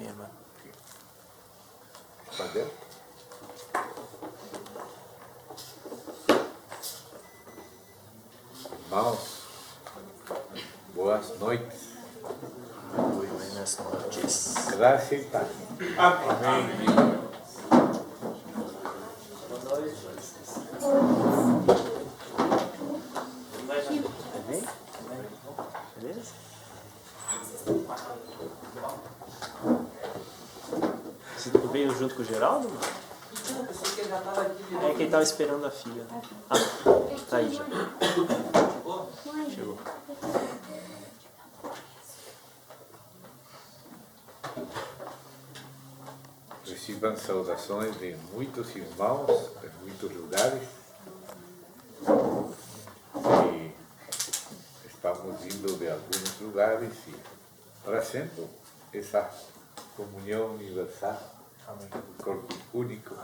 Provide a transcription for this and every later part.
Amém, irmã. Está dentro? Irmãos, boas noites. Buenas noches. Graça e paz. Amém. Beleza? Você veio junto com o Geraldo? É que ele tava esperando a filha. Ah, tá aí já. Chegou. Recebam saudações de muitos irmãos, de muitos lugares. E estamos indo de alguns lugares e trazendo essa comunhão universal do corpo único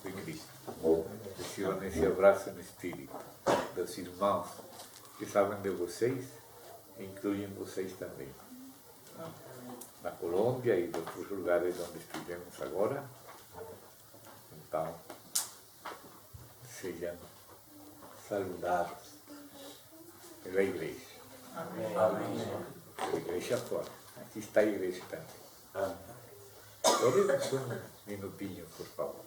de Cristo. Recebam esse abraço no Espírito dos irmãos que sabem de vocês e incluem vocês também. Na Colômbia e em outros lugares onde estivemos agora. Então, sejam saludados pela igreja. Amém. Pela igreja fora. Aqui está a igreja também. Oremos um minutinho, por favor.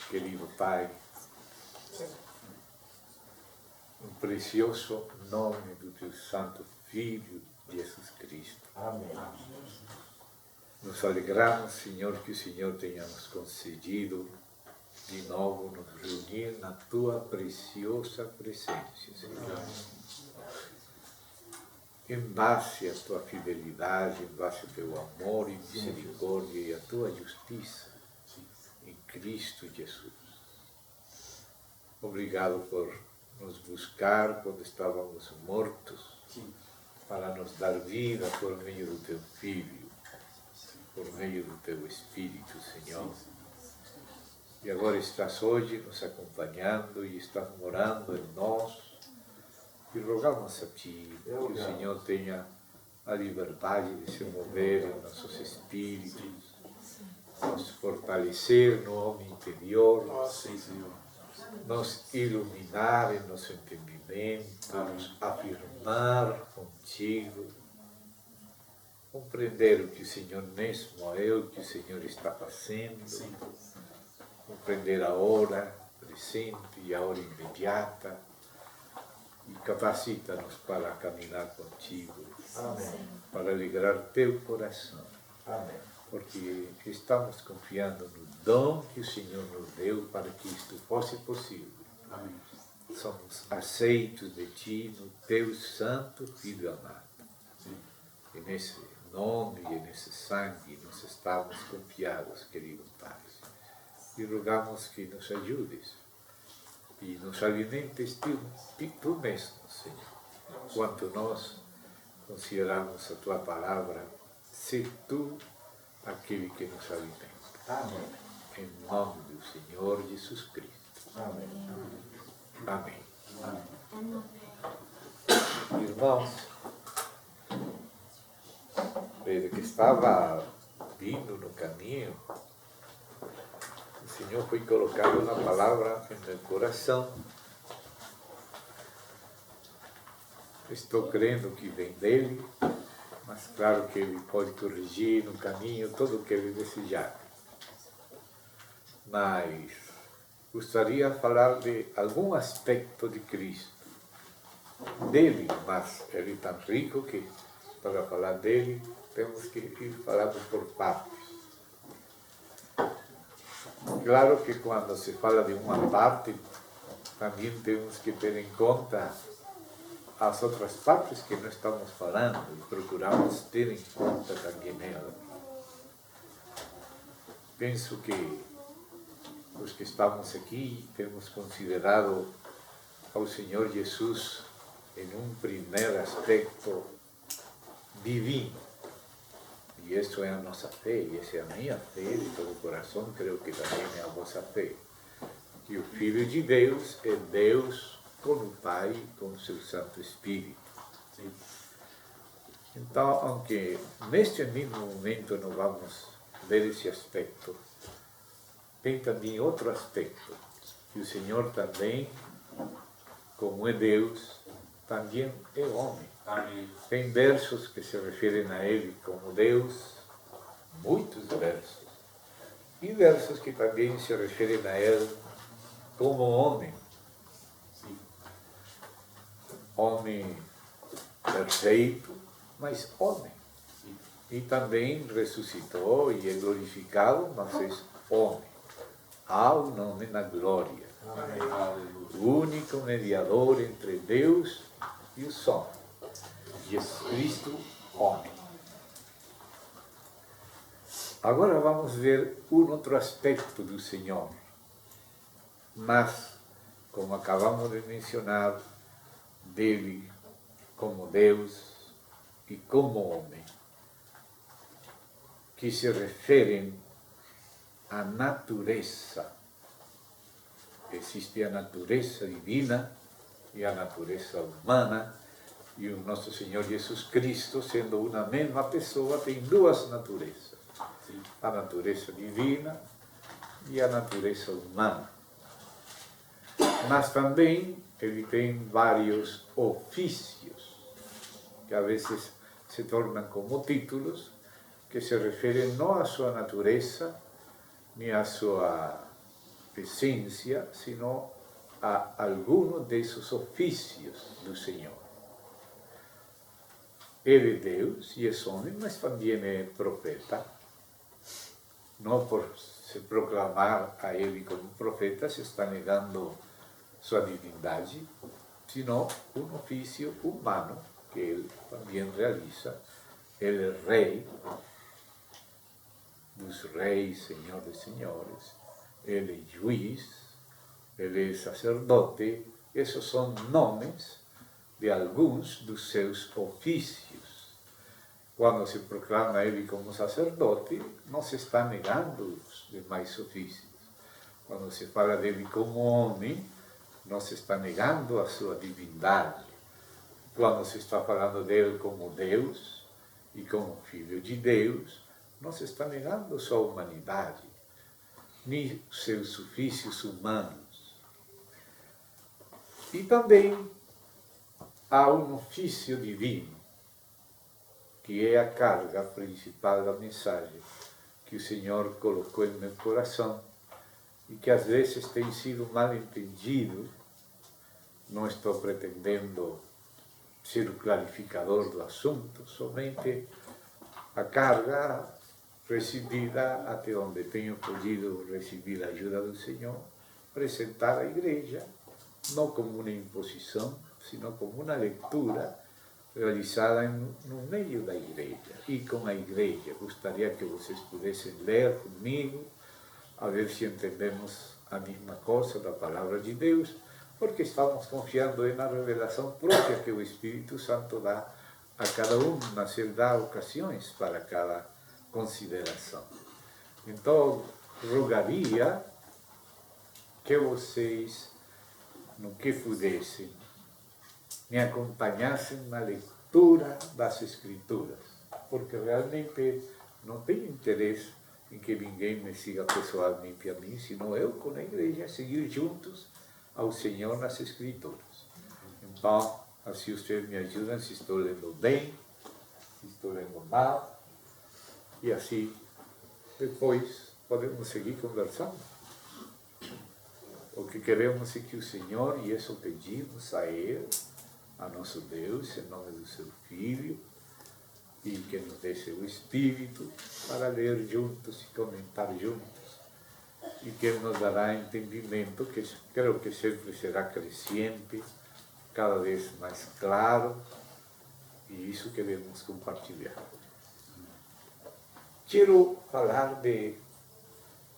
Querido Pai, no precioso nome do teu Santo Filho, Jesus Cristo. Amém. Nos alegramos, Senhor, que o Senhor tenha nos concedido de novo nos reunir na tua preciosa presença, Senhor. Em base à tua fidelidade, em base ao teu amor e misericórdia e à tua justiça em Cristo Jesus. Obrigado por nos buscar quando estávamos mortos, para nos dar vida por meio do teu Filho, por meio do teu Espírito, Senhor. E agora estás hoje nos acompanhando e estás morando em nós. E rogamos a Ti que o Senhor tenha a liberdade de se mover em nossos espíritos, nos fortalecer no homem interior, nos iluminar em nosso entendimento, nos afirmar contigo, compreender o que o Senhor mesmo é, o que o Senhor está fazendo, compreender a hora presente e a hora imediata, e capacita-nos para caminhar contigo, para alegrar teu coração, porque estamos confiando no dom que o Senhor nos deu para que isto fosse possível. Somos aceitos de Ti no Teu Santo Filho amado. E nesse nome e nesse sangue nós estamos confiados, querido Pai. E rogamos que nos ajudes e nos alimentes Tu mesmo, Senhor. Quanto nós consideramos a Tua palavra, ser Tu aquele que nos alimenta. Amém. Em nome do Senhor Jesus Cristo. Amém. Amém. Irmãos, desde que estava vindo no caminho, o Senhor foi colocando uma palavra em meu coração. Estou crendo que vem dele, mas claro que ele pode corrigir no caminho tudo o que ele desejar. Mas gostaria de falar de algum aspecto de Cristo, dele, mas ele é tão rico que para falar dele temos que ir falando por partes. Claro que quando se fala de uma parte, também temos que ter em conta as outras partes que não estamos falando e procuramos ter em conta também elas. Penso que os que estamos aqui temos considerado ao Senhor Jesus em um primeiro aspecto divino. E isso é a nossa fé, e essa é a minha fé de todo o coração, creio que também é a vossa fé. Que o Filho de Deus é Deus com o Pai, com o seu Santo Espírito. Então, aunque neste mesmo momento não vamos ver esse aspecto, tem também outro aspecto, que o Senhor também, como é Deus, também é homem. Amém. Tem versos que se referem a Ele como Deus, muitos versos, e versos que também se referem a Ele como homem. Sim. Homem perfeito, mas homem. Sim. E também ressuscitou e é glorificado, mas é homem. Há um nome na glória. Amém. Aleluia. O único mediador entre Deus e os homens. Jesus Cristo, homem. Agora vamos ver um outro aspecto do Senhor. Mas, como acabamos de mencionar, dele como Deus e como homem, que se referem à natureza. Existe a natureza divina e a natureza humana, e o nosso Senhor Jesus Cristo, sendo uma mesma pessoa, tem duas naturezas. A natureza divina e a natureza humana. Mas também ele tem vários ofícios, que a vezes se tornam como títulos, que se referem não à sua natureza, nem à sua essência, sino a algunos desses ofícios do Senhor. Ele é Deus e é homem, mas também é profeta. Não por se proclamar a ele como profeta se está negando sua divindade, sino um ofício humano que ele também realiza. Ele é rei dos reis, senhor dos senhores, ele é juiz, ele é sacerdote. Esses são nomes de alguns dos seus ofícios. Quando se proclama ele como sacerdote, não se está negando os demais ofícios. Quando se fala dele como homem, não se está negando a sua divindade. Quando se está falando dele como Deus e como Filho de Deus, não se está negando sua humanidade, nem seus ofícios humanos. E também há um ofício divino, que é a carga principal da mensagem que o Senhor colocou em meu coração e que às vezes tem sido mal entendido. Não estou pretendendo ser o clarificador do assunto, somente a carga recebida até onde tenho podido receber a ajuda do Senhor, apresentar à igreja, não como uma imposição, sino como uma leitura realizada no meio da igreja e com a igreja. Gostaria que vocês pudessem ler comigo, a ver se entendemos a mesma coisa da palavra de Deus, porque estamos confiando na revelação própria que o Espírito Santo dá a cada um, mas ele dá ocasiões para cada consideração. Então, rogaria que vocês, no que pudessem, me acompanhassem na leitura das Escrituras, porque realmente não tenho interesse em que ninguém me siga pessoalmente a mim, senão eu com a igreja seguir juntos ao Senhor nas Escrituras. Então, assim vocês me ajudam se estou lendo bem, se estou lendo mal, e assim depois podemos seguir conversando. O que queremos é que o Senhor, e isso pedimos a Ele, a nosso Deus, em nome do seu Filho, e que nos dê seu Espírito para ler juntos e comentar juntos, e que Ele nos dará entendimento, que creio que sempre será crescente, cada vez mais claro, e isso queremos compartilhar. Quero falar de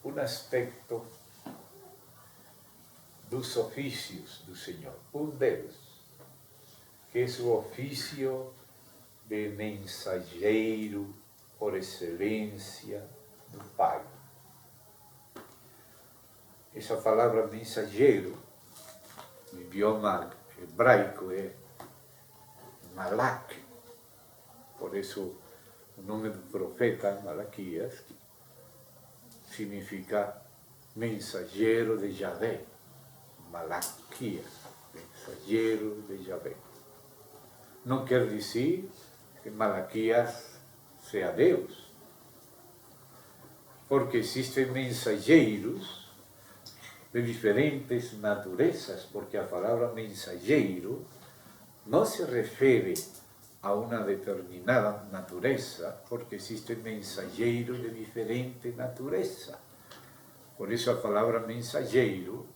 um aspecto dos ofícios do Senhor, um deles, que é o ofício de mensageiro por excelência do Pai. Essa palavra mensageiro, no idioma hebraico, é malak, Por isso, o nome do profeta Malaquias significa mensageiro de Yahvé. Malaquias, mensageiro de Yahvé. Não quer dizer que Malaquias seja Deus, porque existem mensageiros de diferentes naturezas, porque a palavra mensageiro não se refere a uma determinada natureza, porque existem mensageiros de diferente natureza. Por isso a palavra mensageiro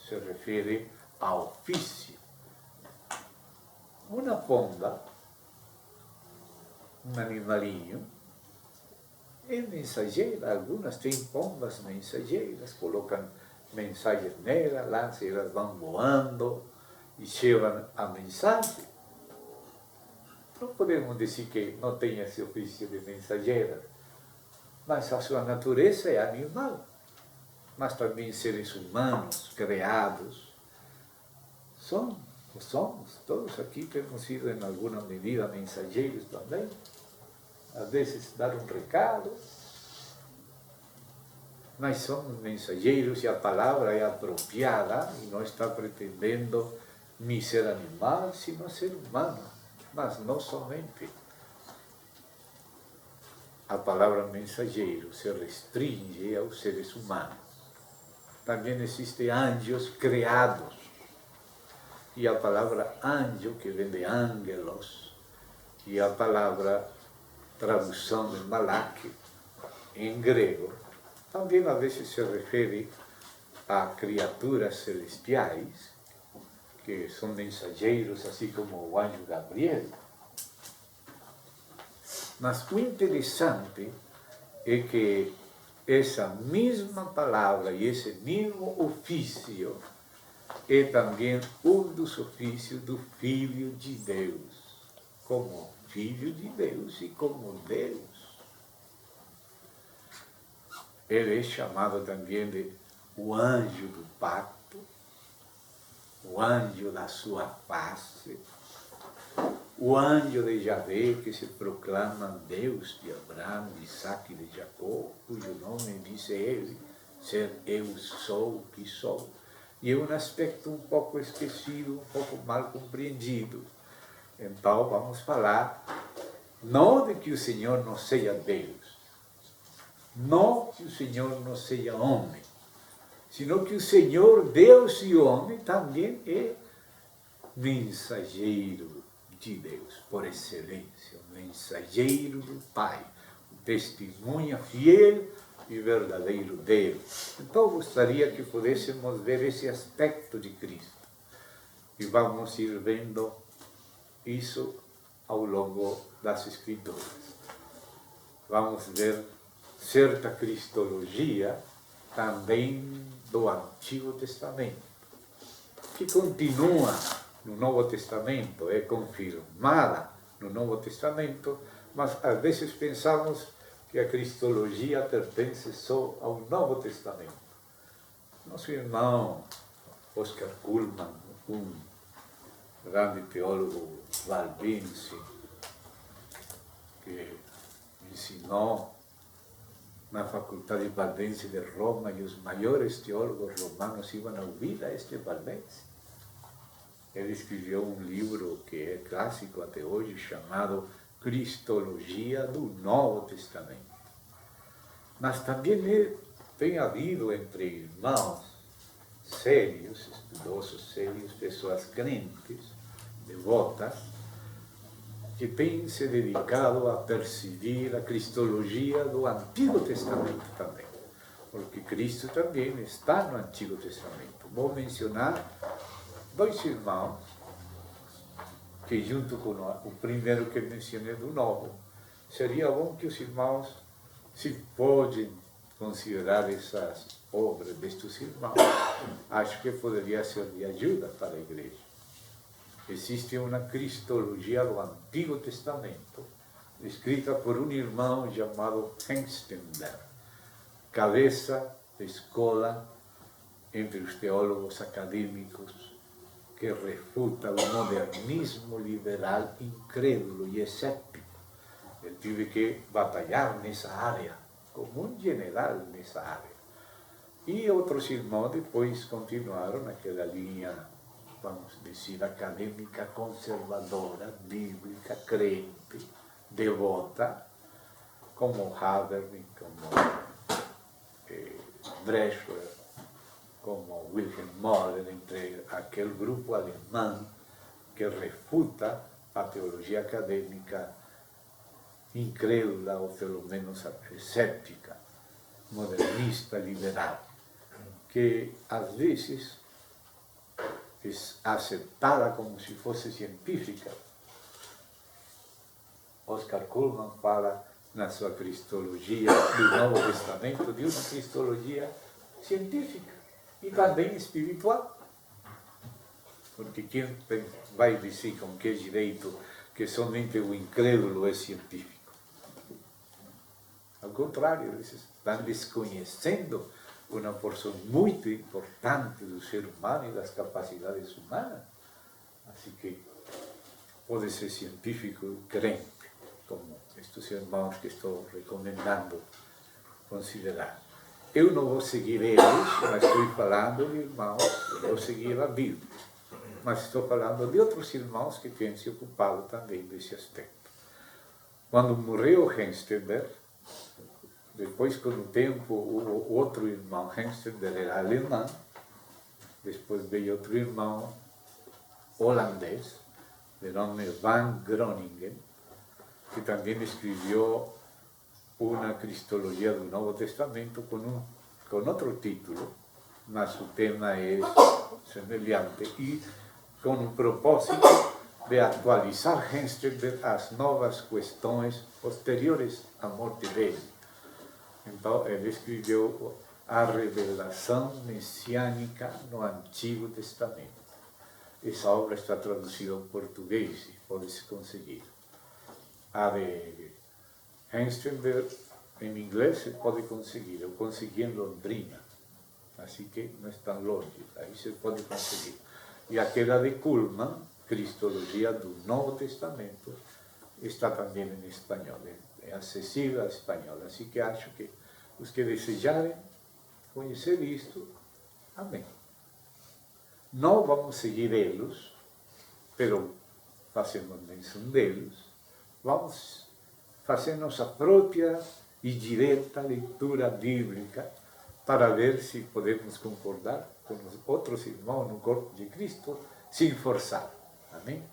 se refere a ofício. Uma pomba, um animalinho, é mensageira. Algumas têm pombas mensageiras, colocam mensagens nelas, lá elas vão voando e levam a mensagem. Não podemos dizer que não tem esse ofício de mensageira, mas a sua natureza é animal. Mas também seres humanos, criados, somos, todos aqui temos sido em alguma medida mensageiros também. Às vezes dar um recado, mas somos mensageiros e a palavra é apropriada e não está pretendendo nem ser animal, sino ser humano, mas não somente. A palavra mensageiro se restringe aos seres humanos. Também existem anjos criados. E a palavra anjo, que vem de ángelos, e a palavra tradução de Malak, em grego, também às vezes se refere a criaturas celestiais, que são mensageiros, assim como o anjo Gabriel. Mas o interessante é que essa mesma palavra e esse mesmo ofício é também um dos ofícios do Filho de Deus, como Filho de Deus e como Deus. Ele é chamado também de o anjo do pacto, o anjo da sua face, o anjo de Yahvé, que se proclama Deus de Abraão, de Isaac e de Jacó, cujo nome diz ele ser eu sou que sou. E é um aspecto um pouco esquecido, um pouco mal compreendido. Então vamos falar, não de que o Senhor não seja Deus, não que o Senhor não seja homem, sino que o Senhor, Deus e homem, também é mensageiro de Deus, por excelência, o mensageiro do Pai, o testemunha fiel e verdadeiro Deus. Então gostaria que pudéssemos ver esse aspecto de Cristo. E vamos ir vendo isso ao longo das Escrituras. Vamos ver certa cristologia também do Antigo Testamento, que continua no Novo Testamento, é confirmada no Novo Testamento, mas às vezes pensamos que a cristologia pertence só ao Novo Testamento. Nosso irmão Oscar Cullmann, um grande teólogo valdense, que ensinou na Faculdade Valdense de Roma, e os maiores teólogos romanos iam a ouvir a este valdense. Ele escreveu um livro que é clássico até hoje, chamado Cristologia do Novo Testamento. Mas também tem havido entre irmãos sérios, estudosos sérios, pessoas crentes, devotas, que têm se dedicado a perceber a cristologia do Antigo Testamento também, porque Cristo também está no Antigo Testamento. Vou mencionar dois irmãos que, junto com o primeiro que mencionei do Novo, seria bom que os irmãos, se podem considerar essas obras destes irmãos, acho que poderia ser de ajuda para a igreja. Existe uma cristologia do Antigo Testamento, escrita por um irmão chamado Hengstenberg, cabeça de escola entre os teólogos acadêmicos, que refuta o modernismo liberal incrédulo e escéptico, Ele teve que batalhar nessa área, como um general nessa área. E outros irmãos depois continuaram naquela linha, vamos dizer, acadêmica, conservadora, bíblica, crente, devota, como Habermas, como Breschler, como Wilhelm Möller, entre aquele grupo alemão que refuta a teologia acadêmica incrédula, ou pelo menos escéptica, modernista, liberal, que às vezes é aceitada como se fosse científica. Oscar Cullmann fala na sua cristologia do Novo Testamento de uma cristologia científica e também espiritual. Porque quem vai dizer com que direito que somente o incrédulo é científico? Ao contrário, eles estão desconhecendo uma porção muito importante do ser humano e das capacidades humanas. Assim que pode ser científico e crente, como estes irmãos que estou recomendando considerar. Eu não vou seguir eles, mas estou falando de irmãos, eu vou seguir a Bíblia. Mas estou falando de outros irmãos que têm se ocupado também desse aspecto. Quando morreu Hengstenberg, depois, com o tempo, o outro irmão, Hengstenberg, era alemão, depois veio outro irmão holandês, de nome Van Groningen, que também escreveu uma cristologia do Novo Testamento com outro título, mas o tema é semelhante e com o propósito de atualizar Hengstenberg às novas questões posteriores à morte dele. Então, ele escreveu a revelação messiânica no Antigo Testamento. Essa obra está traduzida ao português e pode-se conseguir. A de Hengstenberg, em inglês, se pode conseguir. Eu consegui em Londrina, assim que não é tão longe, aí se pode conseguir. E aquela de Cullmann, Cristologia do Novo Testamento, está também em espanhol, é acessível ao espanhol. Assim que acho que os que desejarem conhecer isto, amém. Não vamos seguir eles, pero fazemos menção deles, vamos fazer nossa própria e direta leitura bíblica para ver se podemos concordar com os outros irmãos no corpo de Cristo, sem forçar. Amém?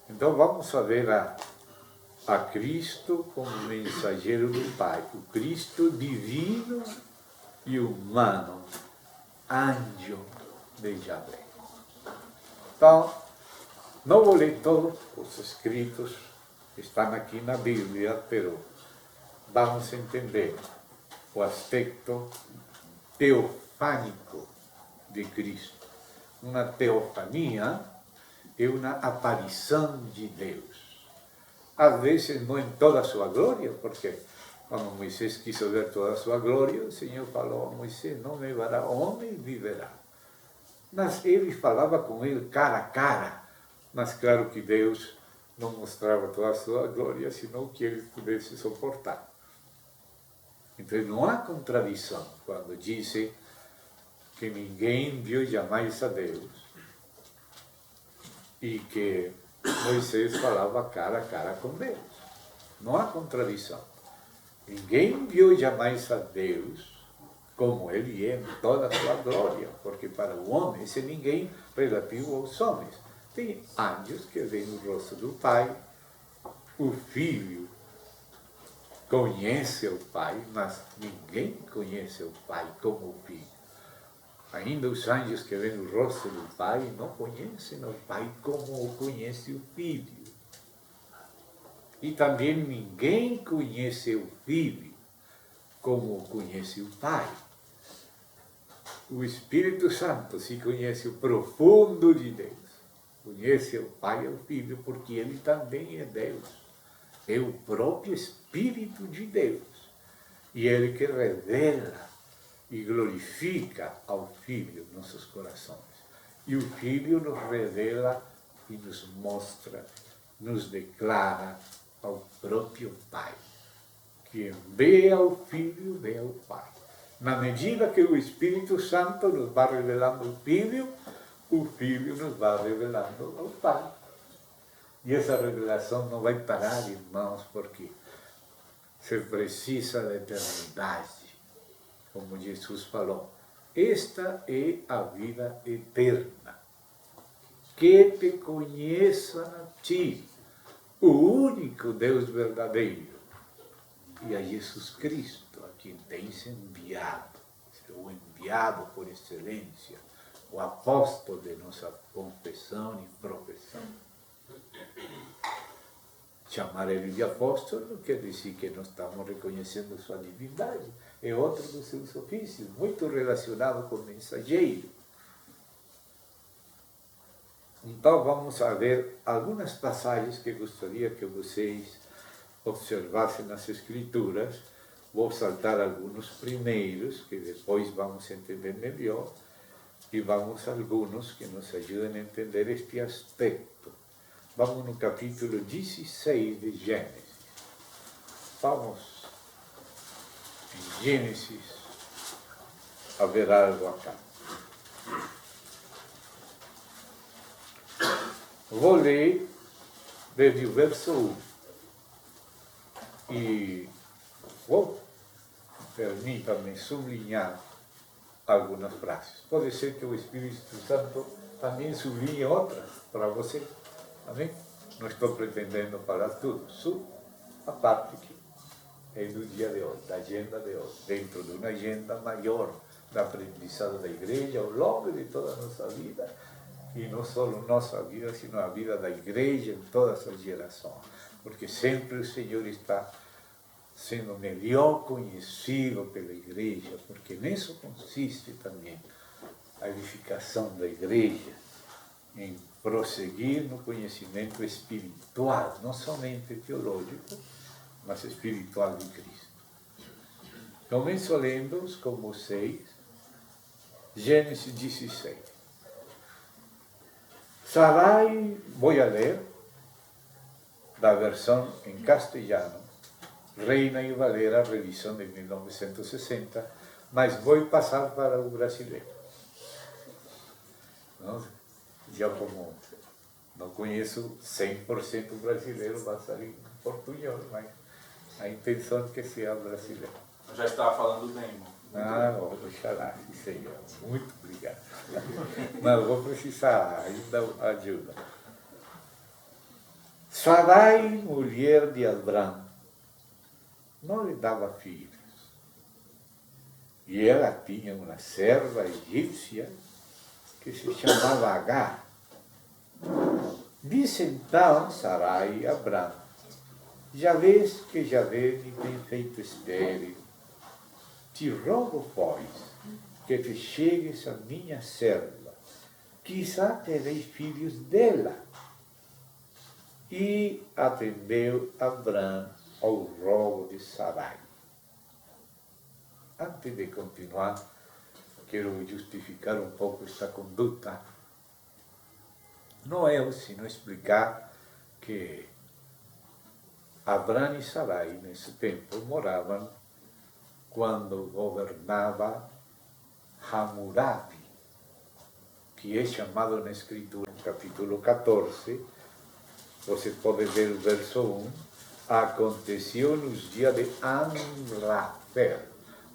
Então vamos ver a Cristo como mensageiro do Pai, o Cristo divino e humano, anjo de Yahvé. Então, não vou ler todos os escritos que estão aqui na Bíblia, mas vamos entender o aspecto teofânico de Cristo. Uma teofania é uma aparição de Deus. Às vezes não em toda a sua glória, porque quando Moisés quis ver toda a sua glória, o Senhor falou a Moisés, não me verá homem, viverá. Mas ele falava com ele cara a cara, mas claro que Deus não mostrava toda a sua glória, senão que ele pudesse suportar. Então não há contradição quando dizem que ninguém viu jamais a Deus e que Moisés falava cara a cara com Deus. Não há contradição. Ninguém viu jamais a Deus como Ele é em toda a sua glória, porque para o homem esse ninguém relativo aos homens. Tem anjos que veem o rosto do Pai, o Filho conhece o Pai, mas ninguém conhece o Pai como o Filho. Ainda os anjos que veem o rosto do Pai não conhecem o Pai como o conhece o Filho. E também ninguém conhece o Filho como o conhece o Pai. O Espírito Santo se conhece o profundo de Deus. Conhece o Pai e o Filho porque ele também é Deus. É o próprio Espírito de Deus. E ele que revela e glorifica ao Filho em nossos corações. E o Filho nos revela e nos mostra, nos declara ao próprio Pai. Quem vê ao Filho, vê ao Pai. Na medida que o Espírito Santo nos vai revelando o Filho nos vai revelando ao Pai. E essa revelação não vai parar, irmãos, porque se precisa da eternidade. Como Jesus falou, esta é a vida eterna. Que te conheçam a ti, o único Deus verdadeiro, e a Jesus Cristo, a quem tens enviado, o enviado por excelência, o apóstolo de nossa confissão e profissão. Chamar ele de apóstolo não quer dizer que nós estamos reconhecendo sua divindade, é outro dos seus ofícios, muito relacionado com o mensageiro. Então vamos a ver algumas passagens que gostaria que vocês observassem nas Escrituras. Vou saltar alguns primeiros, que depois vamos entender melhor, e vamos a alguns que nos ajudem a entender este aspecto. Vamos no capítulo 16 de Gênesis. Vamos em Gênesis a ver algo acá. Vou ler desde o verso 1 e permita-me sublinhar algumas frases. Pode ser que o Espírito Santo também sublinhe outras para você. Amém? Não estou pretendendo falar tudo, só a parte que é do dia de hoje, da agenda de hoje, dentro de uma agenda maior da aprendizado da igreja ao longo de toda a nossa vida, e não só nossa vida, sino a vida da igreja em todas as gerações, porque sempre o Senhor está sendo melhor conhecido pela igreja, porque nisso consiste também a edificação da igreja, em prosseguir no conhecimento espiritual, não somente teológico, mas espiritual de Cristo. Começo lendo com vocês Gênesis 16. Sarai, vou a ler da versão em castelhano, Reina e Valera, revisão de 1960, mas vou passar para o brasileiro. Não, já como não conheço 100% brasileiro, vai sair em portunhol, mas a intenção é que seja brasileiro. Eu já estava falando bem, irmão. Ah, oxalá, sim, Senhor. Muito obrigado. Mas vou precisar ainda ajuda. Sarai, mulher de Abrão, não lhe dava filhos. E ela tinha uma serva egípcia que se chamava Agar. Disse então Sarai a Abrão: já vês que Javé me tem feito estéril. Te rogo, pois, que te chegues a minha serva, quizá terei filhos dela. E atendeu Abrão ao rogo de Sarai. Antes de continuar, quero justificar um pouco esta conduta. Não é sino explicar que Abrão e Sarai, nesse tempo, moravam quando governava Hammurabi, que é chamado na Escritura, no capítulo 14, você pode ver o verso 1, aconteceu nos dias de Amrafel.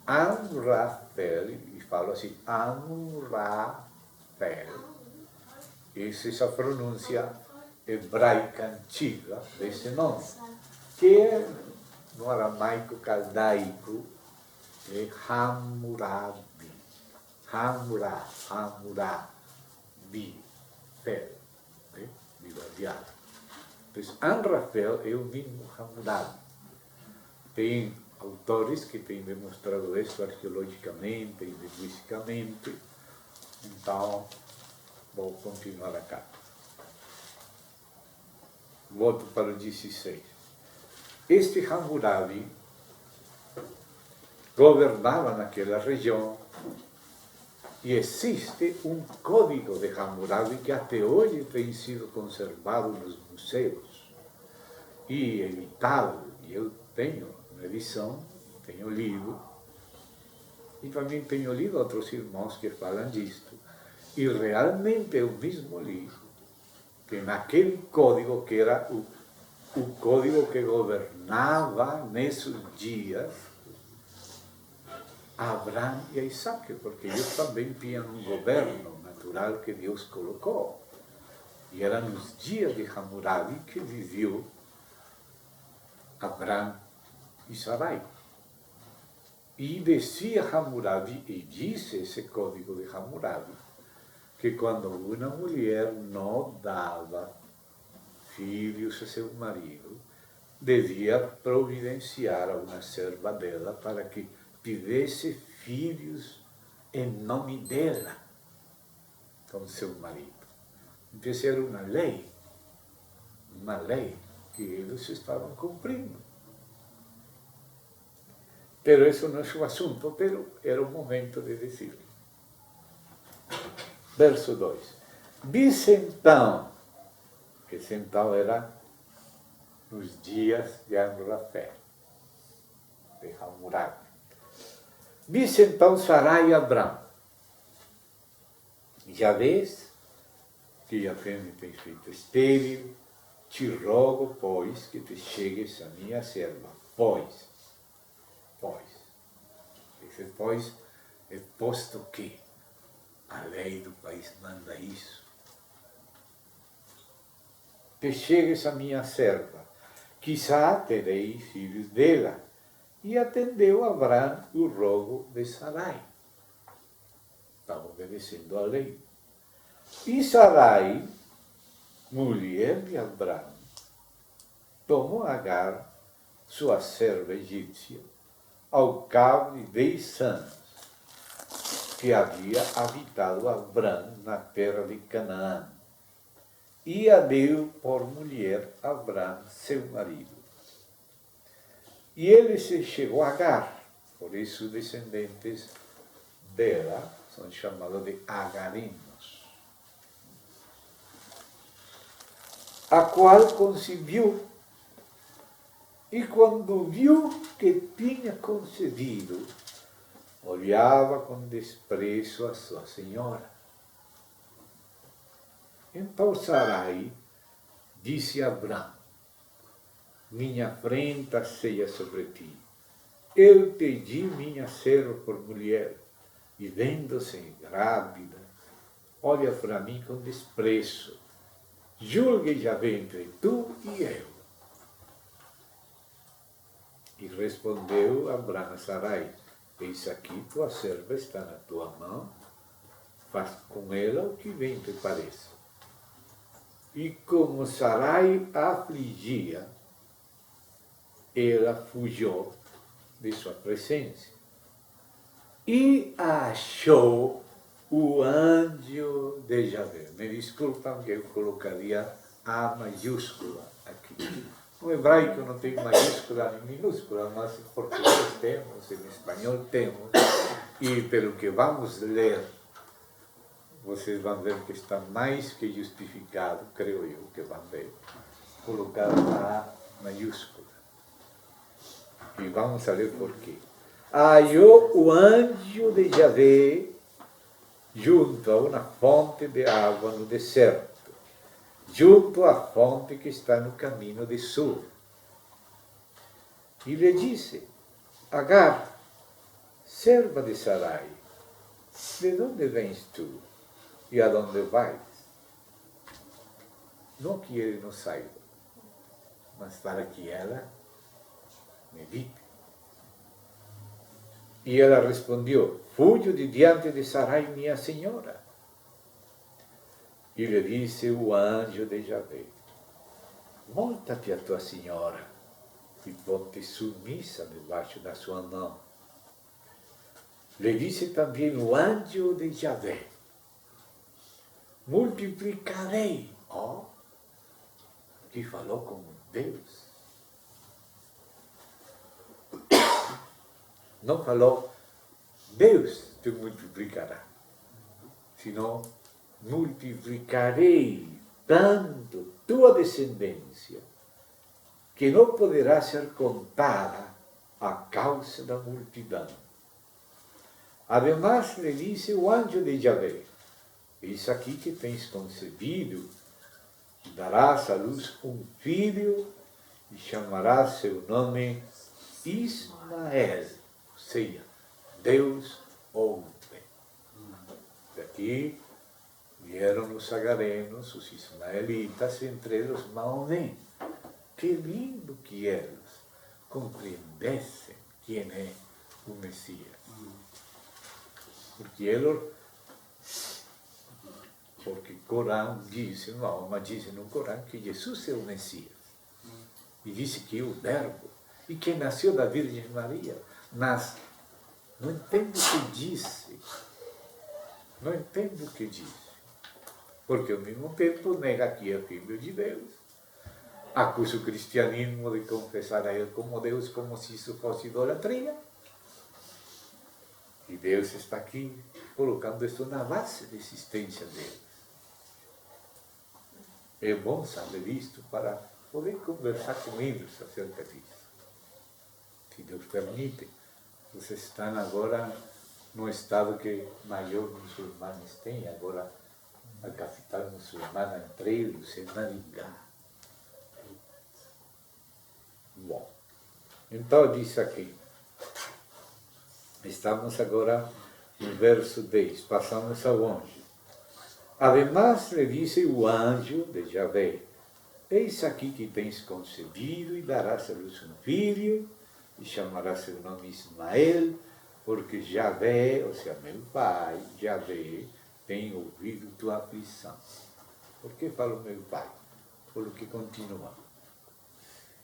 Amrafel, e falo assim, Amrafel, essa pronúncia hebraica antiga desse nome, que é no aramaico caldaico, é Hammurabi, Hammurabi, Fel, de guardiado. Então, Amrafel é o mesmo Hammurabi. Tem autores que têm demonstrado isso arqueologicamente e linguisticamente. Então, vou continuar acá. Volto para o 16. Este Hammurabi governava naquela região e existe um código de Hammurabi que até hoje tem sido conservado nos museus. e evitá-lo. E eu tenho uma edição, tenho lido, e também tenho lido outros irmãos que falam disto. E realmente é o mesmo livro, que naquele código que era o código que governava nesses dias Abraão e Isaac, porque eles também tinham um governo natural que Deus colocou. E era nos dias de Hammurabi que viveu Abraão e Sarai. E dizia Hammurabi, e disse esse código de Hammurabi, que quando uma mulher não dava filhos a seu marido, devia providenciar a uma serva dela para que tivesse filhos em nome dela com seu marido. Então, essa era uma lei que eles estavam cumprindo. Pero isso não é o assunto, pero era o momento de dizer. Verso 2. Disse então, que então era nos dias de Amrafé, de Hammurabi. Disse então Sarai a Abrão, já vês que Yahvé me tem feito estéril, te rogo, pois, que te chegues a minha serva. Pois. Esse pois é posto que a lei do país manda isso. Que chegues a minha serva, quizá terei filhos dela. E atendeu Abrão o rogo de Sarai. Estava obedecendo a lei. E Sarai, mulher de Abrão, tomou Agar, sua serva egípcia, ao cabo de 10 anos, que havia habitado Abrão na terra de Canaã, e a deu por mulher a Abrão, seu marido. E ele se chegou a Agar, por isso os descendentes dela são chamados de agarinos, a qual concebeu. E quando viu que tinha concebido, olhava com desprezo a sua senhora. Então Sarai disse a Abrão, minha afrenta seja sobre ti. Eu te di minha serva por mulher, e vendo-se grávida, olha para mim com desprezo. Julgue já entre tu e eu. E respondeu Abrão a Sarai, eis aqui tua serva está na tua mão, faz com ela o que bem te pareça. E como Sarai a afligia, ela fugiu de sua presença. E achou o anjo de Yahvé. Me desculpam que eu colocaria A maiúscula aqui. No hebraico não tem maiúscula nem minúscula, mas em português temos, em espanhol temos. E pelo que vamos ler, vocês vão ver que está mais que justificado, creio eu, que vão ver, colocar A maiúscula. E vamos ler por quê. Hallou o anjo de Yahvé junto a uma fonte de água no deserto, junto à fonte que está no caminho de sul. E lhe disse, Agar, serva de Sarai, de onde vens tu e aonde vais? Não que ele não saiba, mas para que ela medite. E ela respondeu, fujo de diante de Sarai, minha senhora. E lhe disse o anjo de Yahvé, monta-te a tua senhora e ponte submissa debaixo da sua mão. Lhe disse também o anjo de Yahvé, multiplicarei. Que falou com Deus. Não falou, Deus te multiplicará, senão multiplicarei tanto tua descendência que não poderá ser contada a causa da multidão. Ademais, lhe disse o anjo de Yahvé: eis aqui que tens concebido, e darás à luz um filho, e chamarás seu nome Ismael, ou seja, Deus ouve. Daqui vieram os agarenos, os ismaelitas, entre os Maomé. Que lindo que eles compreendessem quem é o Messias. Porque o Corão diz, Mahoma diz no Corão que Jesus é o Messias. E disse que é o Verbo, e que nasceu da Virgem Maria. Mas não entendo o que disse. Não entendo o que disse. Porque ao mesmo tempo nega que é filho de Deus. Acusa o cristianismo de confessar a ele como Deus, como se isso fosse idolatria. E Deus está aqui colocando isso na base da existência dele. É bom saber isto para poder conversar com eles acerca disso. Se Deus permite, vocês estão agora no estado que maior muçulmanos têm, agora a capital muçulmana entre eles é Maringá. Bom, então diz aqui, estamos agora no verso 10, passamos aonde? Ademais, lhe disse o anjo de Yahvé: eis aqui que tens concebido e darás à luz um filho, e chamarás seu nome Ismael, porque Yahvé, ou seja, meu pai, Yahvé, tem ouvido tua aflição. Por que falo meu pai? Porque continua.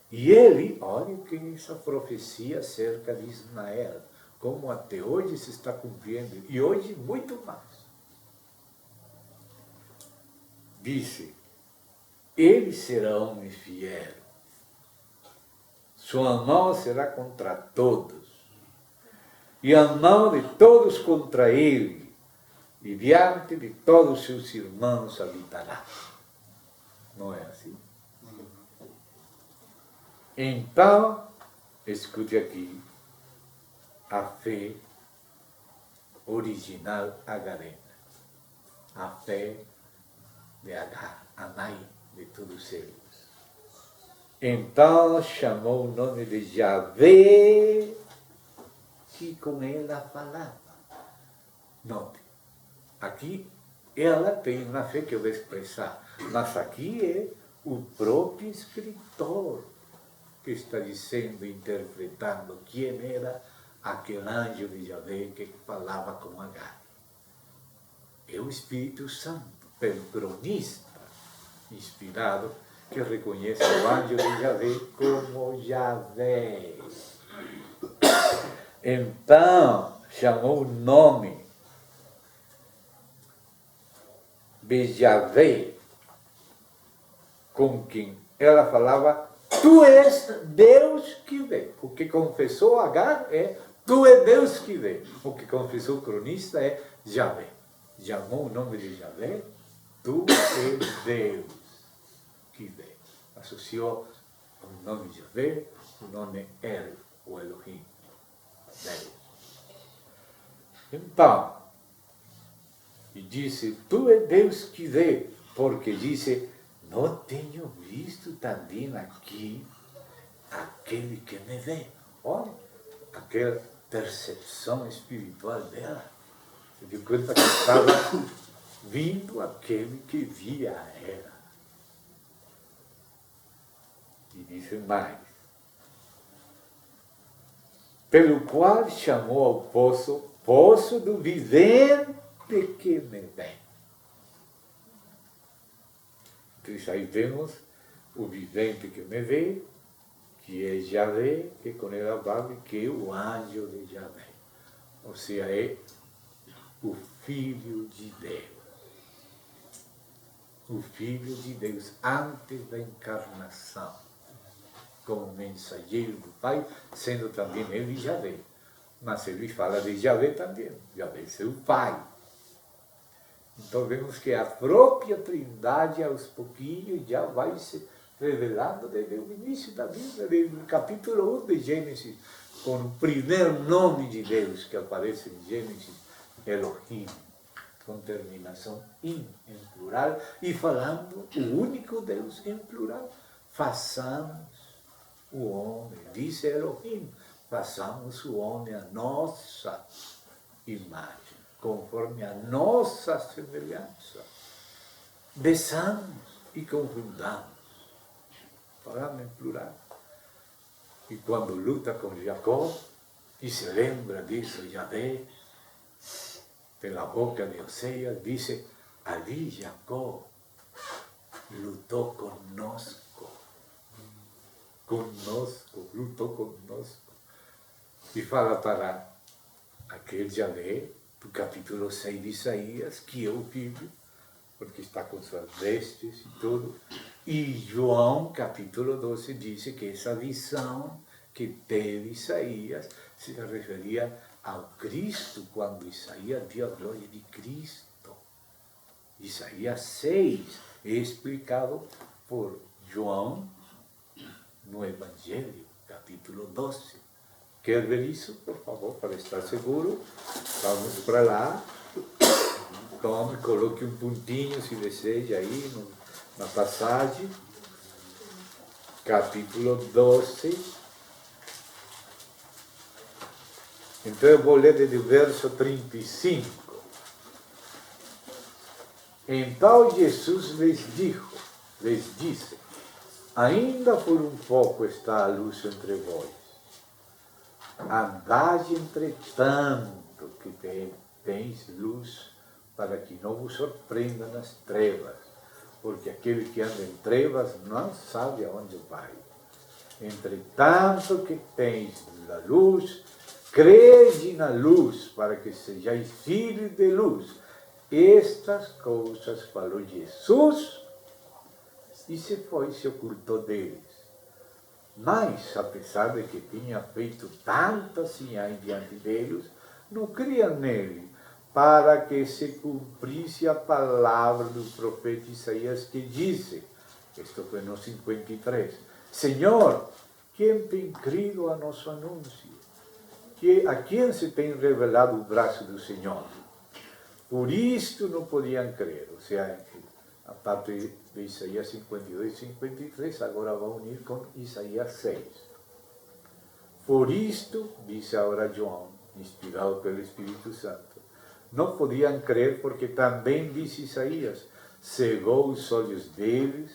E ele, olha que essa profecia acerca de Ismael, como até hoje se está cumprindo, e hoje muito mais. Disse: ele será homem fiel, sua mão será contra todos, e a mão de todos contra ele, e diante de todos os seus irmãos habitará. Não é assim? Então, escute aqui, a fé original agarena, a fé de Agar, a mãe de todos eles. Então chamou o nome de Yahvé, que com ela falava. Note, aqui ela tem uma fé que eu vou expressar, mas aqui é o próprio escritor que está dizendo, interpretando quem era aquele anjo de Yahvé que falava com Agar. É o Espírito Santo, pelo cronista inspirado, que reconhece o anjo de Yahvé como Yahvé. Então, chamou o nome de Yahvé, com quem ela falava: tu és Deus que vê. O que confessou Agar é: tu és Deus que vê. O que confessou o cronista é Yahvé. Chamou o nome de Yahvé: tu és Deus que vê. Associou o nome de Yahvé, o nome El, o Elohim, Deus. Então, e disse: tu és Deus que vê, porque disse: não tenho visto também aqui aquele que me vê. Olha, aquela percepção espiritual dela. Se deu conta que estava vindo aquele que via ela. E disse mais: pelo qual chamou ao poço, poço do vivente que me vê. Então aí vemos o vivente que me vê, que é Yahvé, que com ela fala, que é o anjo de Yahvé. Ou seja, é o Filho de Deus. O Filho de Deus, antes da encarnação, como mensageiro do Pai, sendo também ele Yahvé. Mas ele fala de Yahvé também. Yahvé é seu Pai. Então vemos que a própria Trindade, aos pouquinhos, já vai se revelado desde o início da Bíblia, desde o capítulo 1 de Gênesis, com o primeiro nome de Deus que aparece em Gênesis, Elohim, com terminação in, em plural, e falando o único Deus em plural. Façamos o homem, disse Elohim, façamos o homem a nossa imagem, conforme a nossa semelhança. Desçamos e confundamos. Falando em plural. E quando luta com Jacó, e se lembra disso, Yahvé, pela boca de Oséias, disse, ali Jacó lutou conosco. Lutou conosco. E fala para aquele Yahvé, do capítulo 6 de Isaías, que eu vivo, porque está com suas vestes e tudo. E João, capítulo 12, diz que essa visão que teve Isaías se referia ao Cristo, quando Isaías viu a glória de Cristo. Isaías 6 é explicado por João no Evangelho, capítulo 12. Quer ver isso? Por favor, para estar seguro, vamos para lá. Tome, coloque um pontinho, se deseja, aí na passagem, capítulo 12. Então eu vou ler desde o verso 35. Então Jesus lhes disse, ainda por um pouco está a luz entre vós. Andai entretanto que tens luz, para que não vos surpreenda nas trevas, porque aquele que anda em trevas não sabe aonde vai. Entretanto que tens a luz, crede na luz, para que sejais filhos de luz. Estas coisas falou Jesus, e se ocultou deles. Mas, apesar de que tinha feito tantas sinais diante deles, não criam nele, para que se cumprisse a palavra do profeta Isaías que disse, isto foi no 53, Senhor, quem tem crido a nosso anúncio? A quem se tem revelado o braço do Senhor? Por isto não podiam crer. Ou seja, a parte de Isaías 52 e 53, agora vai unir com Isaías 6. Por isto, disse agora João, inspirado pelo Espírito Santo, não podiam crer, porque também disse Isaías, cegou os olhos deles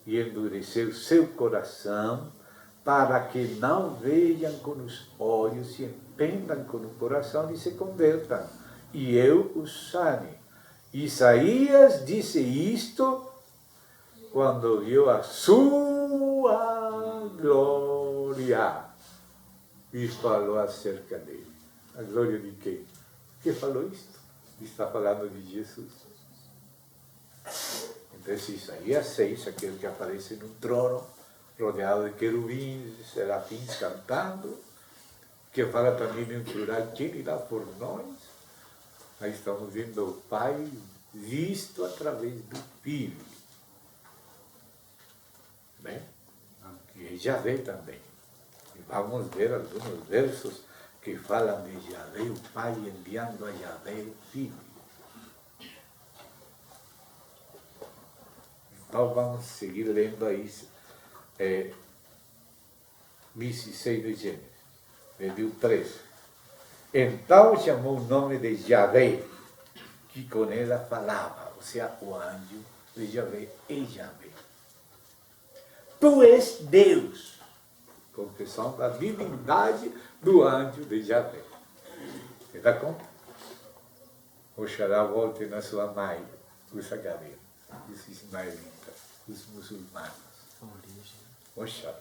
e endureceu seu coração, para que não vejam com os olhos e entendam com o coração e se convertam, e eu os sane. Isaías disse isto quando viu a sua glória e falou acerca dele. A glória de quem? Quem falou isto? Está falando de Jesus. Então, Isaías 6, aquele que aparece no trono, rodeado de querubins e serafins cantando, que fala também em plural, quem irá por nós? Aí estamos vendo o Pai visto através do Filho. Né? E Yahvé também. E vamos ver alguns versos que falam de Yahvé, o Pai enviando a Yahvé o Filho. Então vamos seguir lendo aí 26 de Gênesis, desde o 13. Então chamou o nome de Yahvé, que com ela falava, ou seja, o anjo de Yahvé é Yahvé. Tu és Deus. Confissão da divindade do anjo de Yahvé. Você dá conta? Oxalá volte na sua mãe, os agareiros, os ismaelitas, os muçulmanos. Oxalá.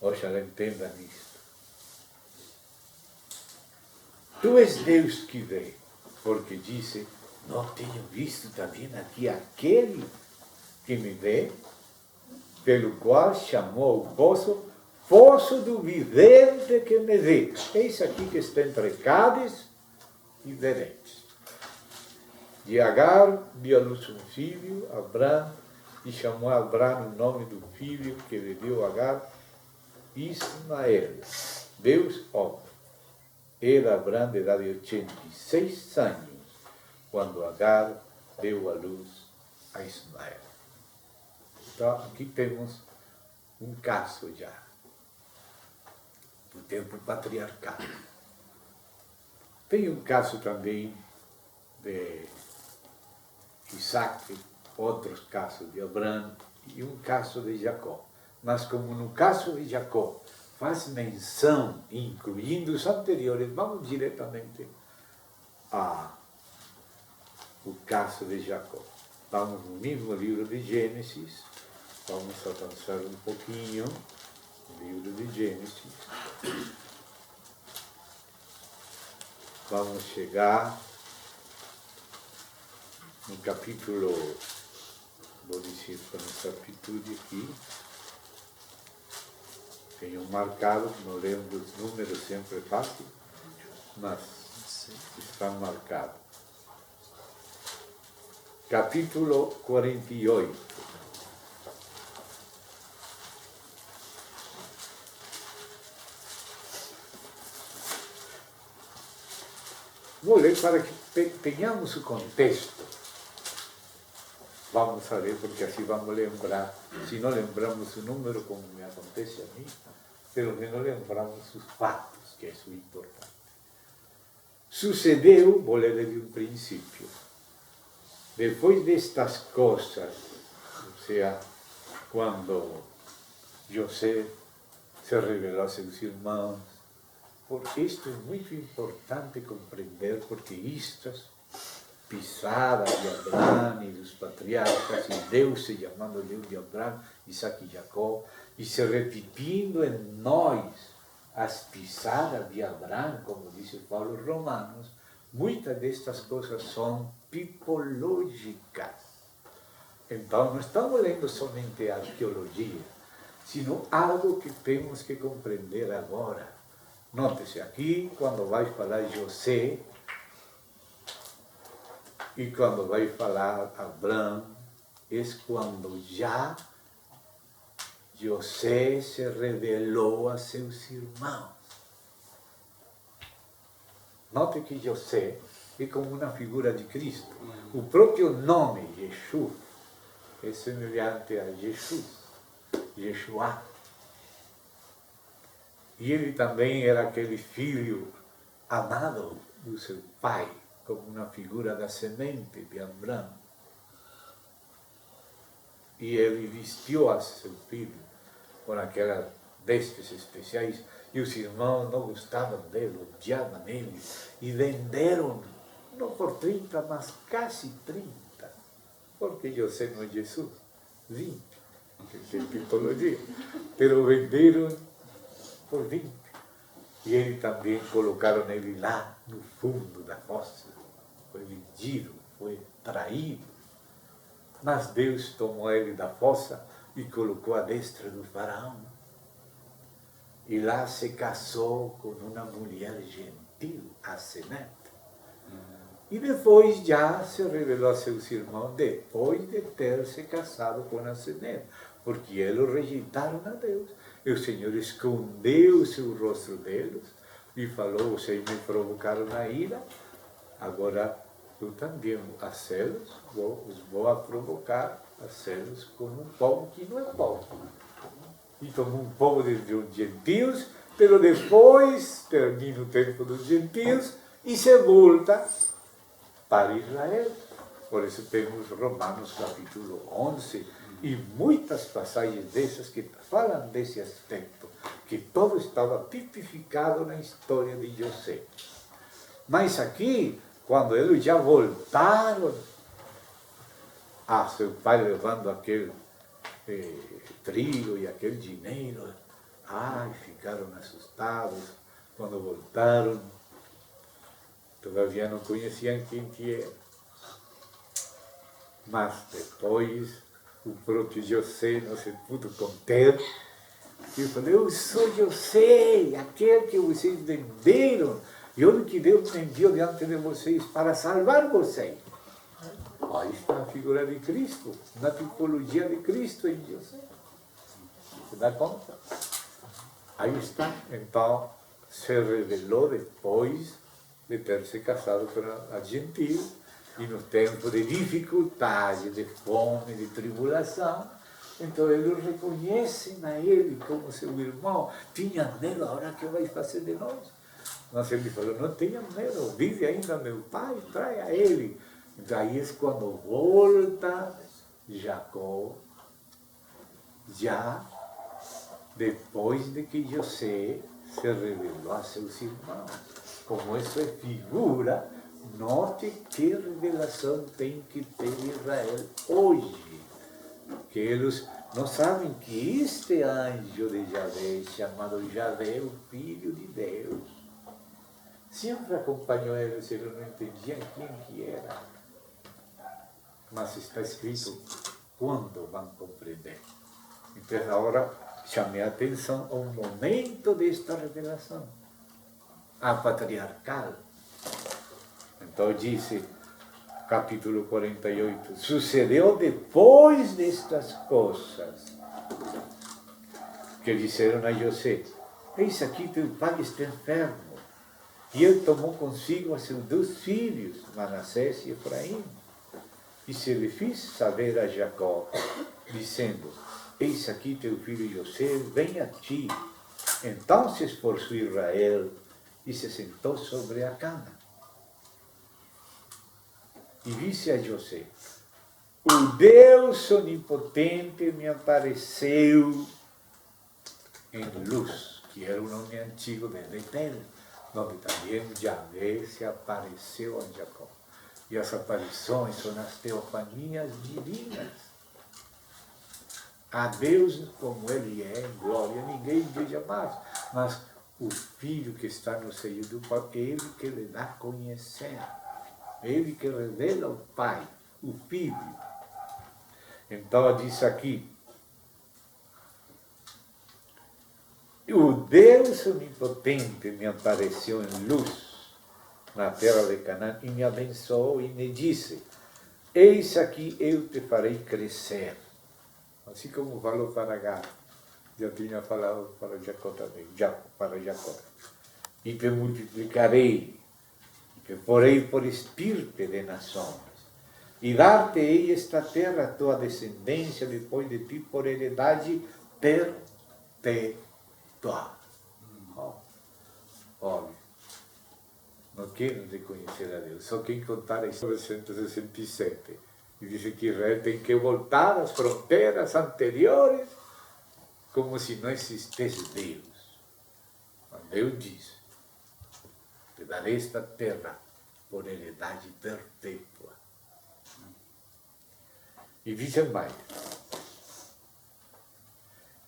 Oxalá entenda nisso. Tu és Deus que vê, porque disse, não tenho visto também aqui aquele que me vê, pelo qual chamou o poço do vivente que me vê. Eis aqui que está entre Cádiz e Beretes. E Agar deu à luz um filho, Abrão, e chamou Abraão o nome do filho que lhe deu Agar, Ismael, Deus homem. Era Abraão de idade de 86 anos, quando Agar deu à luz a Ismael. Então, aqui temos um caso já, do tempo patriarcal. Tem um caso também de Isaac, outros casos de Abraão e um caso de Jacó. Mas como no caso de Jacó faz menção, incluindo os anteriores, vamos diretamente ao caso de Jacó. Vamos no mesmo livro de Gênesis, vamos avançar um pouquinho no livro de Gênesis. Vamos chegar no capítulo, vou dizer com exatitude aqui, tenho marcado, não lembro os números, sempre é fácil, mas estão marcados. Capítulo 48. Vou ler para que tenhamos o contexto. Vamos a ler, porque assim vamos lembrar. Se não lembramos o número, como me acontece a mim, pelo menos lembramos os fatos, que é o importante. Sucedeu, vou ler desde o princípio, depois destas coisas, ou seja, quando José se revelou a seus irmãos, porque isto é muito importante compreender, porque isto, pisada de Abraão e dos patriarcas, e Deus se chamando Deus de Abraão, Isaac e Jacó, e se repetindo em nós as pisadas de Abraão, como diz Paulo aos Romanos, muitas destas coisas são tipológicas. Então, não estamos lendo somente a arqueologia, sino algo que temos que compreender agora. Note-se aqui, quando vai falar José, e quando vai falar Abraão, é quando já José se revelou a seus irmãos. Note que José é como uma figura de Cristo. O próprio nome, Yeshua, é semelhante a Jesus, Yeshua. E ele também era aquele filho amado do seu pai, como uma figura da semente de Abraão. E ele vestiu a seu filho com aquelas vestes especiais, e os irmãos não gostavam dele, odiavam ele, e venderam, não por 30, mas quase 30, porque José não é Jesus, 20, que tem tipologia, pero venderam por 20. E ele também colocaram ele lá no fundo da fossa. Foi vendido, foi traído. Mas Deus tomou ele da fossa e colocou à destra do faraó. E lá se casou com uma mulher gentil, a Senete. E depois já se revelou a seus irmãos, depois de ter se casado com a Senete, porque eles rejeitaram a Deus. E o Senhor escondeu o seu rosto deles e falou: vocês me provocaram a ira, agora eu também a celos, os vou a provocar a celos com um povo que não é povo. Então, um povo de gentios, mas depois termina o tempo dos gentios e se volta para Israel. Por isso temos Romanos capítulo 11 e muitas passagens dessas que falam desse aspecto, que todo estava tipificado na história de José. Mas aqui, quando eles já voltaram a seu pai levando aquele trigo e aquele dinheiro, ficaram assustados. Quando voltaram, todavia não conheciam quem que era. Mas depois, o próprio José não se pôde conter. E falou: eu sou José, aquele que vocês venderam. E olha que Deus me enviou diante de vocês para salvar vocês. Aí está a figura de Cristo, na tipologia de Cristo em José. Se dá conta? Aí está. Então, se revelou depois de ter se casado com a gentil, e no tempo de dificuldade, de fome, de tribulação, então eles reconhecem a ele como seu irmão. Tinha medo, agora que vai fazer de nós? Mas ele falou, não tenha medo, vive ainda meu pai, traia ele. Então aí é quando volta Jacó, já depois de que José se revelou a seus irmãos. Como isso é figura, note que revelação tem que ter Israel hoje. Que eles não sabem que este anjo de Javé, chamado Javé, o Filho de Deus, sempre acompanhou eles, eles não entendiam quem que era. Mas está escrito quando vão compreender. Então, agora, chamei a atenção ao momento desta revelação, a patriarcal. Então, disse, capítulo 48, sucedeu depois destas coisas, que disseram a José, eis aqui teu pai está enfermo, e ele tomou consigo a seus 2 filhos, Manassés e Efraim. E se lhe fez saber a Jacó, dizendo, eis aqui teu filho José, vem a ti. Então se esforçou Israel e se sentou sobre a cama. E disse a José, o Deus onipotente me apareceu em luz, que era o nome antigo de Betel, onde também Javé se apareceu a Jacó. E as aparições são as teofanias divinas. A Deus como Ele é, em glória, ninguém veja mais. Mas o Filho que está no seio do Pai, Ele que lhe dá a conhecer. Ele que revela o Pai, o Filho. Então diz aqui, o Deus onipotente me apareceu em luz na terra de Canaã e me abençoou e me disse, eis aqui eu te farei crescer. Assim como falou para Agar, já tinha falado para Jacó também, para Jacó. E te multiplicarei, e te porei por estirpe de nações, e dar-te-ei esta terra, a tua descendência, depois de ti, por heredade perpétua. Olha, não querem reconhecer a Deus, só quem contar a história de 1967. E diz que Israel tem que voltar às fronteiras anteriores, como se não existisse Deus. Mas Deus diz, te darei esta terra por heredade perpétua. E diz mais,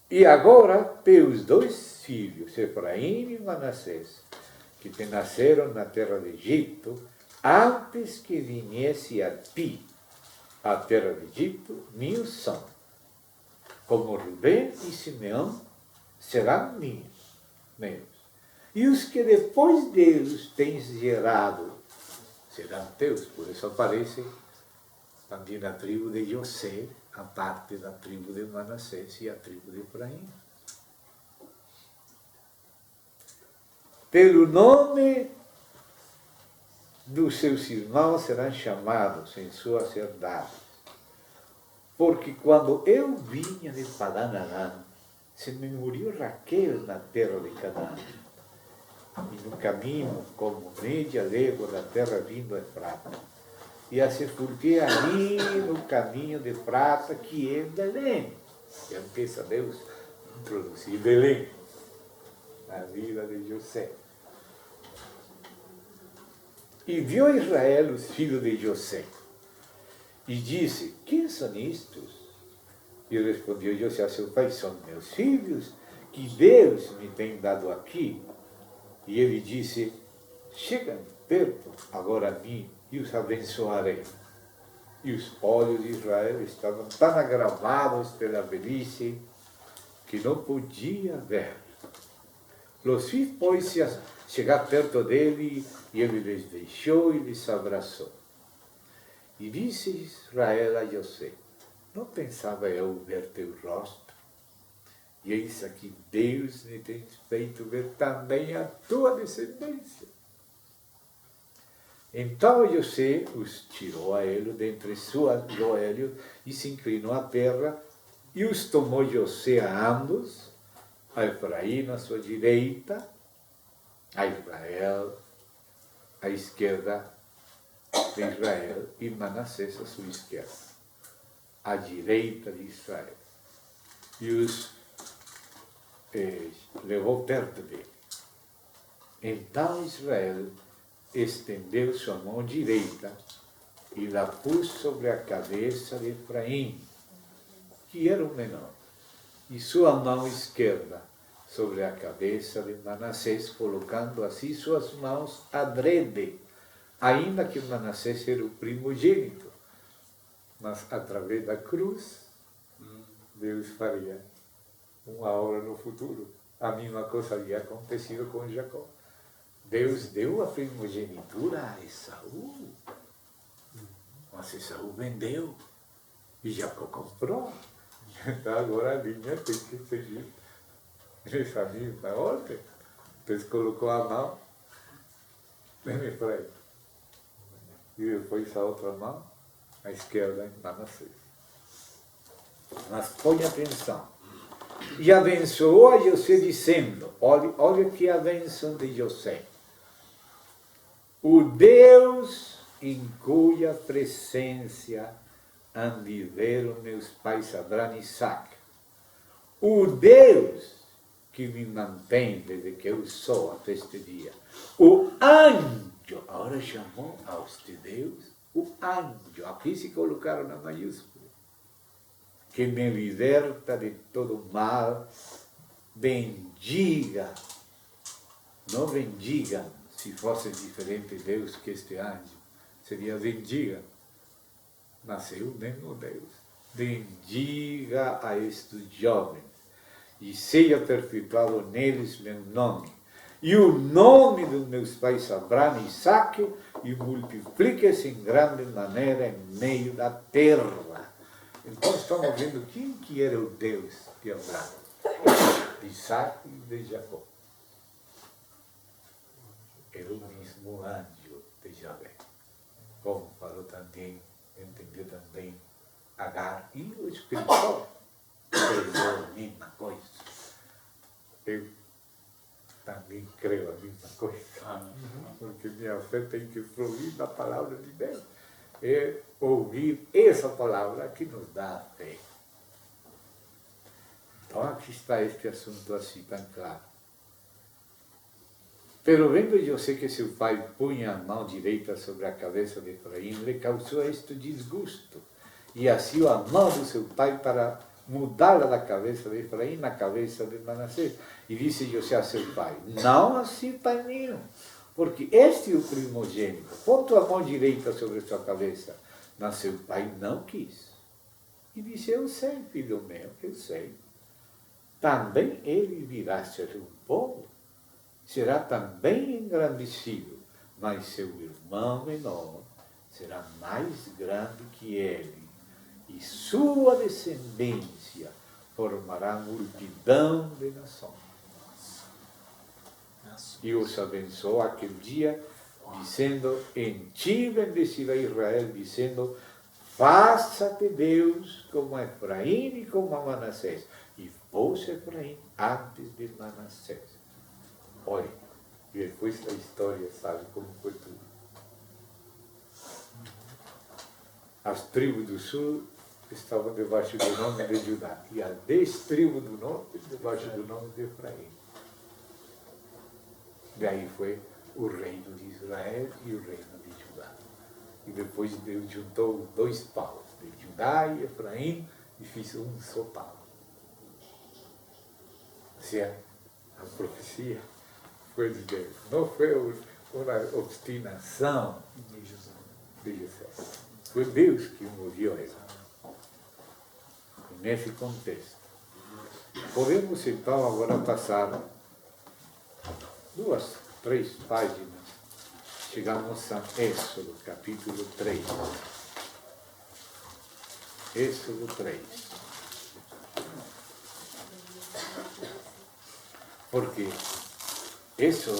e agora teus 2 filhos, Efraim e Manassés, que te nasceram na terra de Egito, antes que viesse a ti a terra de Egito, meus são. Como Rubem e Simeão serão meus. E os que depois deles tens gerado serão teus. Por isso aparece também a tribo de José, a parte da tribo de Manassés e a tribo de Efraim. Pelo nome dos seus irmãos serão chamados em suas herdades. Porque quando eu vinha de Padã Arã, se me muriu Raquel na terra de Canaã. E no caminho, como media légua da terra vindo a Efrata. E a sepultei ali no caminho de Efrata, que é Belém. E empieza Deus a introduzir Belém na vida de José. E viu Israel os filhos de José, e disse, quem são estes? E respondeu José a seu pai, são meus filhos, que Deus me tem dado aqui. E ele disse, chegam perto agora a mim, e os abençoarei. E os olhos de Israel estavam tão agravados pela velhice, que não podia ver. Los fiz, pois, chegar perto dele, e ele lhes deixou e lhes abraçou. E disse Israel a José: não pensava eu ver teu rosto? E eis aqui Deus me tem feito ver também a tua descendência. Então José os tirou a ele dentre suas joelhos e se inclinou à terra, e os tomou José a ambos, a Efraim à sua direita, a Israel à esquerda de Israel, e Manassés à sua esquerda, à direita de Israel. E os levou perto dele. Então Israel estendeu sua mão direita e la pôs sobre a cabeça de Efraim, que era o menor, e sua mão esquerda sobre a cabeça de Manassés, colocando assim suas mãos adrede, ainda que Manassés era o primogênito. Mas através da cruz, Deus faria uma hora no futuro. A mesma coisa havia acontecido com Jacó. Deus deu a primogenitura a Esaú, mas Esaú vendeu e Jacó comprou. Então agora a linha tem que seguir nessa mesma ordem. Deus colocou a mão em Efraim e depois a outra mão à esquerda em Manassés. Mas põe atenção. E abençoou a José dizendo, olha que a bênção de José. O Deus em cuja presença andiveram meus pais Abraão e Isaac. O Deus que me mantém desde que eu sou até este dia. O anjo, agora chamou a este Deus, o anjo, aqui se colocaram na maiúscula, que me liberta de todo mal, bendiga, não bendiga, se fosse diferente Deus que este anjo, seria bendiga, mas é o mesmo Deus, bendiga a estes jovens, e seja perpetuado neles meu nome, e o nome dos meus pais Abraão e Isaac, e multiplique-se em grande maneira em meio da terra. Então estamos vendo quem que era o Deus de Abraão, de Isaac e de Jacó. Era o mesmo anjo de Javé. Como falou também, entendeu também Agar e o espiritual. Era a mesma coisa. Eu também creio a mesma coisa. Porque minha fé tem que fluir da palavra de Deus. É ouvir essa palavra que nos dá a fé. Então aqui está este assunto assim tão claro. Pero vendo José que seu pai punha a mão direita sobre a cabeça de Efraim, lhe causou este desgosto. E assim a mão do seu pai para mudá-la da cabeça de Efraim na cabeça de Manassés. E disse José a seu pai, não assim, pai meu, porque este é o primogênito. Põe tua mão direita sobre sua cabeça. Mas seu pai não quis. E disse, eu sei, filho meu, eu sei. Também ele virá ser um povo, será também engrandecido, mas seu irmão menor será mais grande que ele, e sua descendência formará multidão de nações. E os abençoou aquele dia, dizendo, em ti bendecirá Israel, dizendo, faça-te Deus como Efraim e como Manassés. E pôs Efraim antes de Manassés. Olha, e depois da história, sabe como foi tudo. As tribos do sul estavam debaixo do nome de Judá, e as 10 tribos do norte debaixo do nome de Efraim. Daí foi o reino de Israel e o reino de Judá. E depois Deus juntou os 2 paus, de Judá e Efraim, e fez um só pau. Ou seja, a profecia foi de Deus. Não foi uma obstinação de José. Foi Deus que moveu ele. E nesse contexto. Podemos então agora passar 2, 3 páginas. Chegamos a Êxodo, capítulo 3. Êxodo 3. Porque isso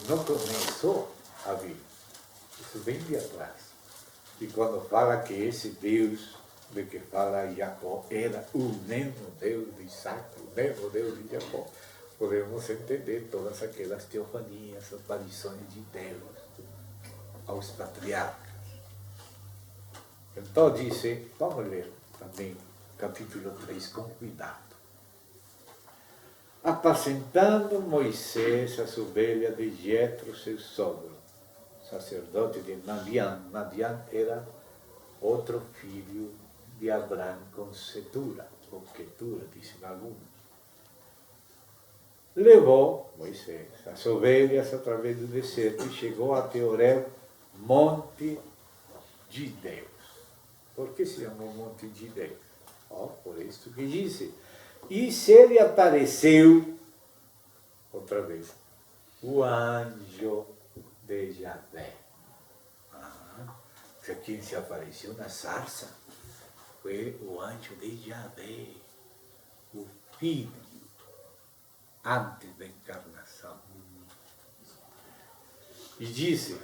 não começou a vir. Isso vem de atrás. E quando fala que esse Deus de que fala Jacó era o mesmo Deus de Isaac, o mesmo Deus de Jacó, podemos entender todas aquelas teofanias, aparições de Deus aos patriarcas. Então disse, vamos ler também capítulo 3 com cuidado. Apacentando Moisés as ovelhas de Jetro, seu sogro, sacerdote de Madian. Madian era outro filho de Abrão com Setura, ou Quetura, dizem alguns. Levou Moisés as ovelhas através do deserto e chegou até Horeb, monte de Deus. Por que se chamou monte de Deus? Por isso que disse. E se lhe apareceu, outra vez, o anjo de Javé. Quem se apareceu na sarça foi o anjo de Javé, o Filho, antes da encarnação. E disse,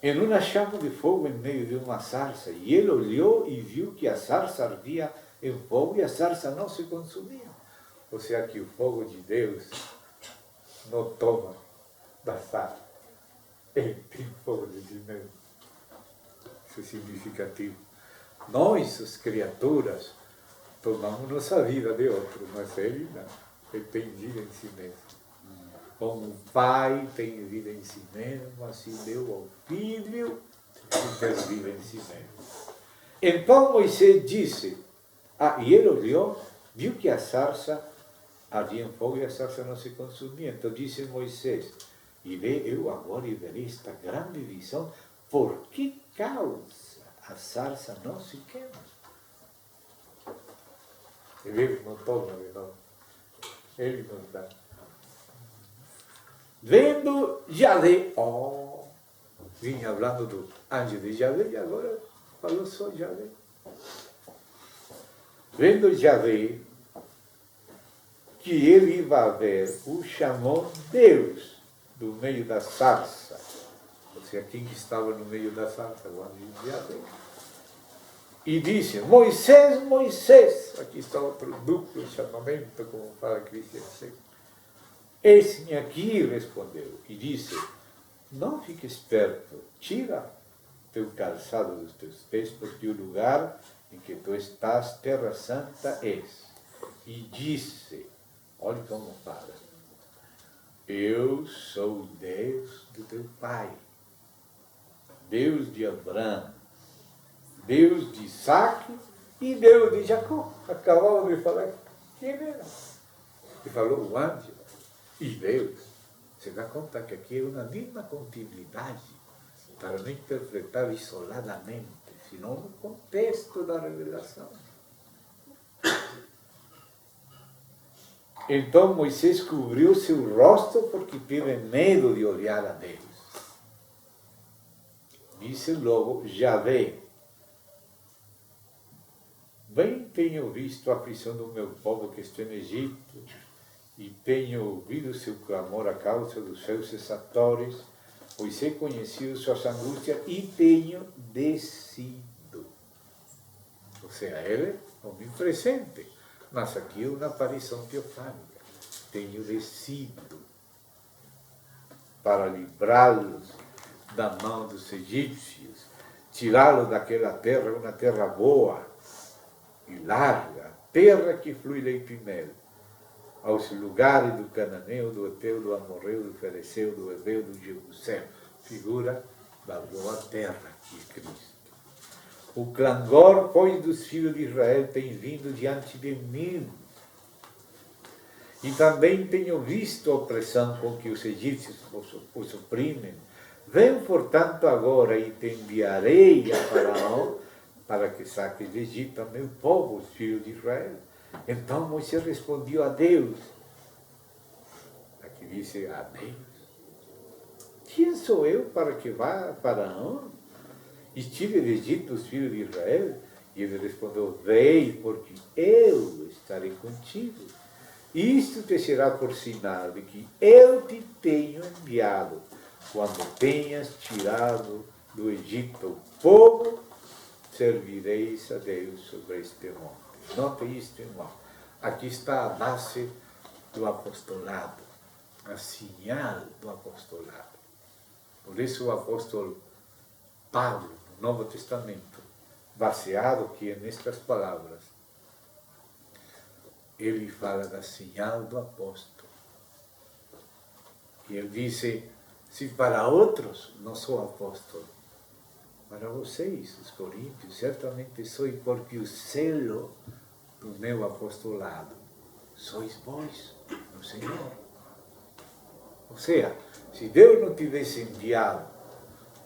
em uma chama de fogo em meio de uma sarça, e ele olhou e viu que a sarça ardia em fogo e a sarça não se consumia. Ou seja, que o fogo de Deus não toma da sarça. Ele tem fogo de si mesmo. Isso é significativo. Nós, as criaturas, tomamos nossa vida de outros, mas ele não. Ele tem vida em si mesmo. Como o Pai tem vida em si mesmo, assim deu ao Filho que tem vida em si mesmo. Então Moisés disse, e ele olhou, viu que a sarça ardia em fogo e a sarça não se consumia. Então disse Moisés, eu agora verei esta grande visão, por que causa a sarça não se queima? Ele não toma de novo. Ele nos dá. Vendo Javé, vinha falando do anjo de Javé e agora falou só Javé. Vendo Javé, que ele ia ver, o chamou Deus do meio da sarça. Ou seja, quem estava no meio da sarça, o anjo de Javé. E disse, Moisés, Moisés, aqui está outro duplo chamamento, como fala Cristian. Eis-me aqui, respondeu, e disse, não fique esperto, tira teu calçado dos teus pés, porque o lugar em que tu estás, terra santa és. E disse, olha como fala, eu sou o Deus do teu pai, Deus de Abraão, Deus de Isaac e Deus de Jacó. Acabamos de falar quem era. E falou o anjo e Deus. Você dá conta que aqui é uma mesma continuidade, para não interpretar isoladamente, senão no contexto da revelação. Então Moisés cobriu seu rosto porque teve medo de olhar a Deus. Disse logo Javé, bem tenho visto a aflição do meu povo que está no Egito, e tenho ouvido seu clamor a causa dos seus cessatórios, pois he conhecido suas angústias e tenho descido. Ou seja, ele é onipresente, mas aqui é uma aparição teofânica. Tenho descido para livrá-los da mão dos egípcios, tirá-los daquela terra, uma terra boa e larga, terra que flui leite e mel, aos lugares do cananeu, do Eteu, do Amorreu, do Ferezeu, do Heveu, do Jebuseu, figura da boa terra de Cristo. O clangor, pois, dos filhos de Israel tem vindo diante de mim, e também tenho visto a opressão com que os egípcios os oprimem. Vem, portanto, agora e te enviarei a Faraó, para que saques do Egito a meu povo, os filhos de Israel. Então Moisés respondeu a Deus. Aqui diz a Deus. Quem sou eu para que vá a Faraó e tire do Egito os filhos de Israel? E ele respondeu, vem, porque eu estarei contigo. Isto te será por sinal de que eu te tenho enviado, quando tenhas tirado do Egito o povo, servireis a Deus sobre este monte. Note isto, irmão. Aqui está a base do apostolado, a señal do apostolado. Por isso o apóstolo Paulo, no Novo Testamento, baseado aqui nestas palavras, ele fala da señal do apóstolo. E ele diz, se para outros não sou apóstolo, para vocês, os coríntios, certamente sou, porque o selo do meu apostolado sois vós, no Senhor. Ou seja, se Deus não tivesse enviado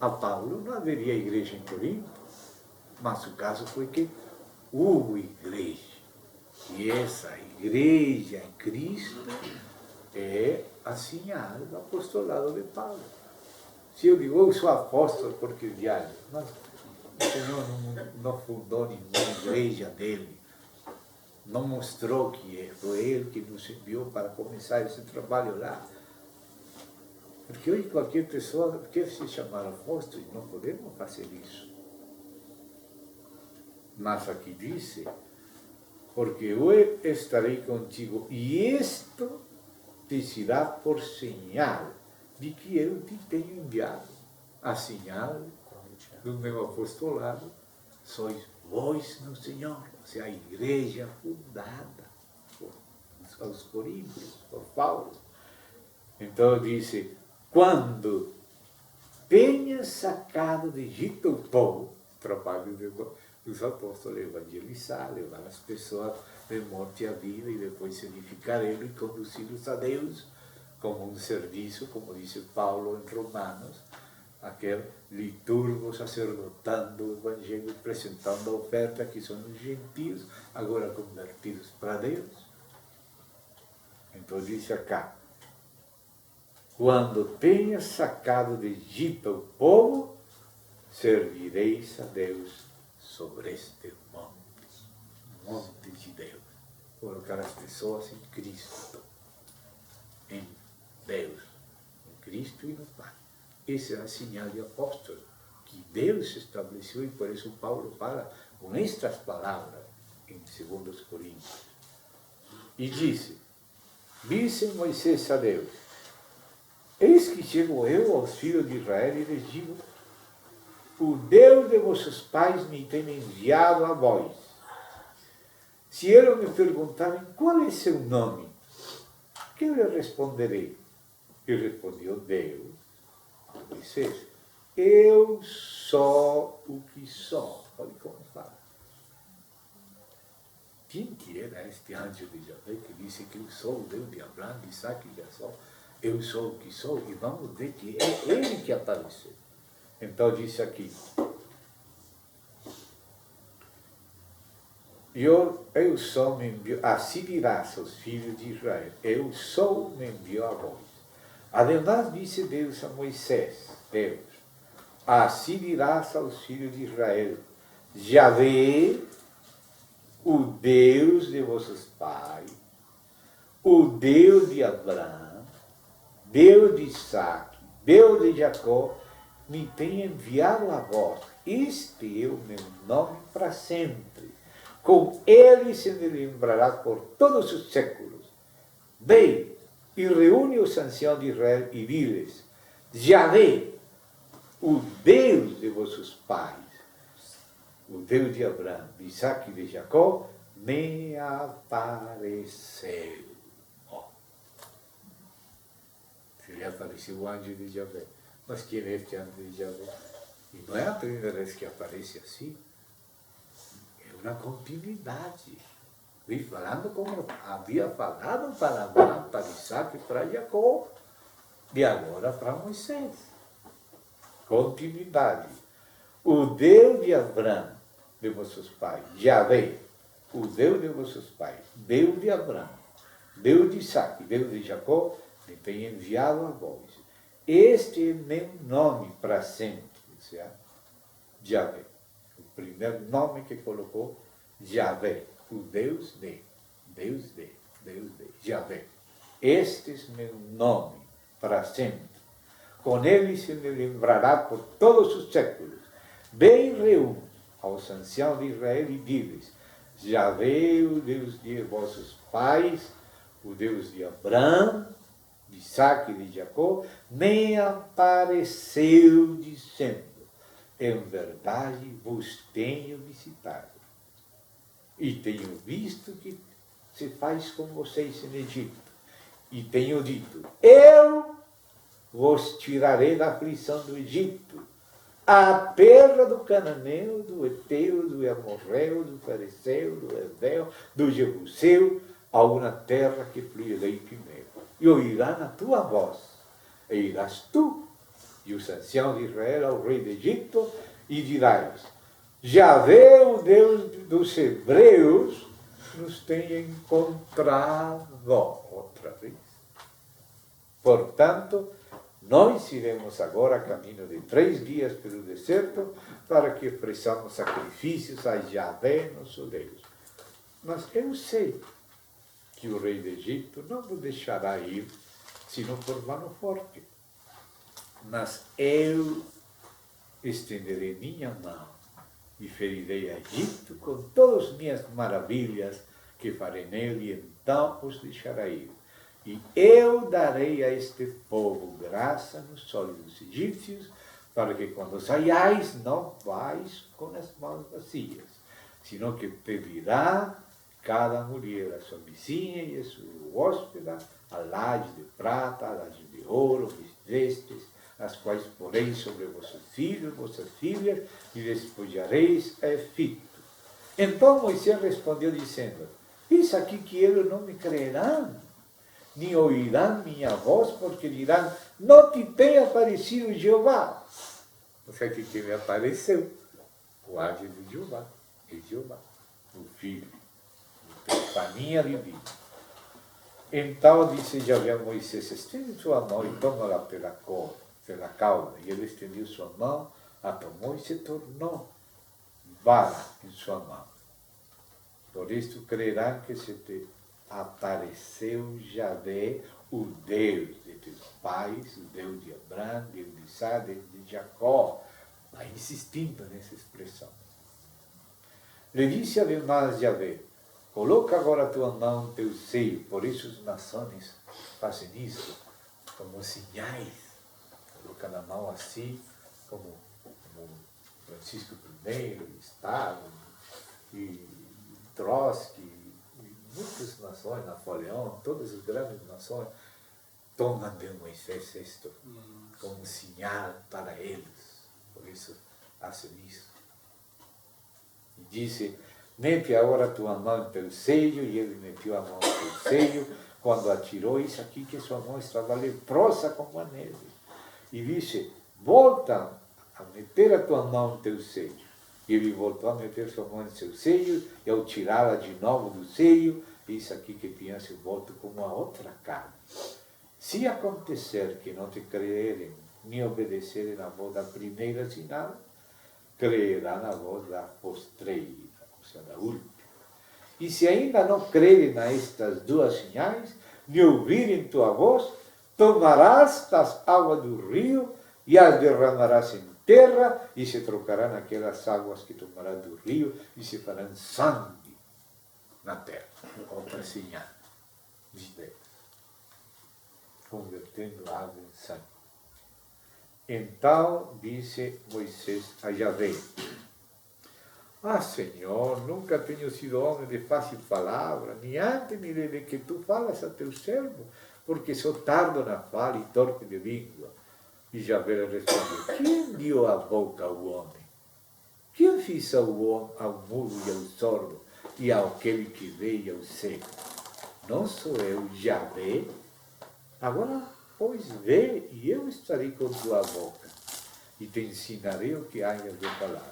a Paulo, não haveria igreja em Corinto. Mas o caso foi que houve igreja. E essa igreja em Cristo é a señal do apostolado de Paulo. Se eu digo, eu sou apóstolo porque o diário, mas o Senhor não fundou nenhuma igreja dele. Não mostrou que foi ele que nos enviou para começar esse trabalho lá. Porque hoje qualquer pessoa quer se chamar apóstolo e não podemos fazer isso. Mas aqui diz, porque eu estarei contigo e isto te será por señal de que eu te tenho enviado. A señal do meu apostolado sois vós no Senhor. Ou seja, a igreja fundada aos Coríntios, por Paulo. Então disse, quando tenha sacado do Egito o povo, trabalho dos apóstolos, evangelizar, levar as pessoas de morte à vida e depois edificar ele e conduzi-los a Deus como um serviço, como disse Paulo em Romanos, aquele liturgo sacerdotando o evangelho, apresentando a oferta que são os gentios, agora convertidos para Deus. Então diz acá, quando tenhas sacado do Egito o povo, servireis a Deus sobre este monte de Deus. Colocar as pessoas em Cristo, em Deus, em Cristo e no Pai. Essa é a señal de apóstolo que Deus estabeleceu, e por isso Paulo fala com estas palavras em 2 Coríntios. E disse, disse Moisés a Deus, eis que chego eu aos filhos de Israel e lhes digo, o Deus de vossos pais me tem enviado a vós. Se eles me perguntarem qual é seu nome, que eu lhe responderei? E respondeu Deus, Moisés, eu sou o que sou. Olha como fala. Quem que era este anjo de Javé que disse que eu sou o Deus de Abraão, de Isaac e de Jacó? Eu sou o que sou, e vamos ver que é ele que apareceu. Então disse aqui, eu sou, me envio, assim dirás aos filhos de Israel, eu sou, me enviou a vós. Ademais disse Deus a Moisés, Deus, assim dirás aos filhos de Israel, Javé, o Deus de vossos pais, o Deus de Abraão, Deus de Isaac, Deus de Jacó, me tem enviado a vós. Este é o meu nome para sempre. Com ele se me lembrará por todos os séculos. Vem e reúne os anciãos de Israel e diles, Javé, o Deus de vossos pais, o Deus de Abraão, de Isaac e de Jacó, me apareceu. Se lhe apareceu o anjo de Javé. Mas quem é este anjo de Javé? E não é a primeira vez que aparece assim. É uma continuidade. E falando como havia falado para Abraão, para Isaac e para Jacó, de agora para Moisés. Continuidade. O Deus de Abraão, de vossos pais, Javé, o Deus de vossos pais, Deus de Abraão, Deus de Isaac, Deus de Jacó, me tem enviado a vós. Este é meu nome para sempre, Javé, o primeiro nome que colocou, Yahvé, o Deus de, Yahvé. Este é meu nome para sempre. Com ele se me lembrará por todos os séculos. Bem reúne aos anciãos de Israel e diz: Yahvé, o Deus de vossos pais, o Deus de Abraão, de Isaac e de Jacó, me apareceu dizendo: em verdade vos tenho visitado e tenho visto que se faz com vocês no Egito. E tenho dito: eu vos tirarei da aflição do Egito, a terra do cananeu, do Eteu, do Amorreu, do Fariseu, do Heveu, do Jebuseu, a uma terra que flui leite e mel. E ouvirá na tua voz, e irás tu e os anciãos de Israel ao rei do Egito, e dirás: Yahvé, o Deus dos hebreus, nos tem encontrado outra vez. Portanto, nós iremos agora a caminho de 3 dias pelo deserto para que ofereçamos sacrifícios a Yahvé, nosso Deus. Mas eu sei que o rei do Egito não vos deixará ir, senão por mão forte. Mas eu estenderei minha mão e ferirei a Egito com todas as minhas maravilhas que farei nele, e então os deixará ir. E eu darei a este povo graça nos olhos dos egípcios, para que quando saiais não vais com as mãos vazias, senão que pedirá cada mulher a sua vizinha e a sua hóspeda alhajes de prata, alhajes de ouro, vestes, as quais porei sobre vossos filhos, vossas filhas, e despojareis a Egito. Então Moisés respondeu dizendo: eis aqui que eles não me crerão, nem ouvirão minha voz, porque dirão: não te tem aparecido Jeová. Mas aqui que me apareceu, o anjo de Jeová, o filho, a minha divina. Então disse Yahvé a Moisés: estende sua mão e toma-la pela cauda. E ele estendeu sua mão, a tomou e se tornou vara em sua mão. Por isto crerão que se te apareceu Yahvé, o Deus de teus pais, o Deus de Abraão, Deus de Isaac, Deus de Jacó. Vai insistindo nessa expressão. Lhe disse ademais Yahvé: coloca agora a tua mão no teu seio. Por isso as nações fazem isso, como sinais. Coloca na mão assim, como Francisco I, Estado, e Trotsky, e muitas nações, Napoleão, todas as grandes nações, tomam de Moisés isto como sinal para eles. Por isso fazem isso. E disse: mete agora a tua mão no teu seio, e ele meteu a mão no teu seio. Quando atirou, isso aqui que sua mão estava leprosa como a neve. E disse: volta a meter a tua mão no teu seio. E ele voltou a meter sua mão no seu seio, e ao tirá-la de novo do seio, isso aqui que tinha se volto como a outra carne. Se acontecer que não te crerem, nem obedecerem à voz da primeira sinal, crerá na voz da postreira, ou seja, da última. E se ainda não crerem nestas 2 sinais, nem ouvirem tua voz, tomarás das águas do rio e as derramarás em terra, e se trocarão aquelas águas que tomarás do rio e se farão sangue na terra. Outra sinal de Deus, convertendo água em sangue. Então disse Moisés a Yahvé: ah, Senhor, nunca tenho sido homem de fácil palavra, nem antes me de que tu falas a teu servo, porque sou tardo na fala e torpe de língua. E Yahvé respondeu: quem deu a boca ao homem? Quem fez ao mudo e ao sordo, e àquele que vê e ao cego? Não sou eu, Yahvé? Agora, pois, vê, e eu estarei com tua boca, e te ensinarei o que hayas de falar.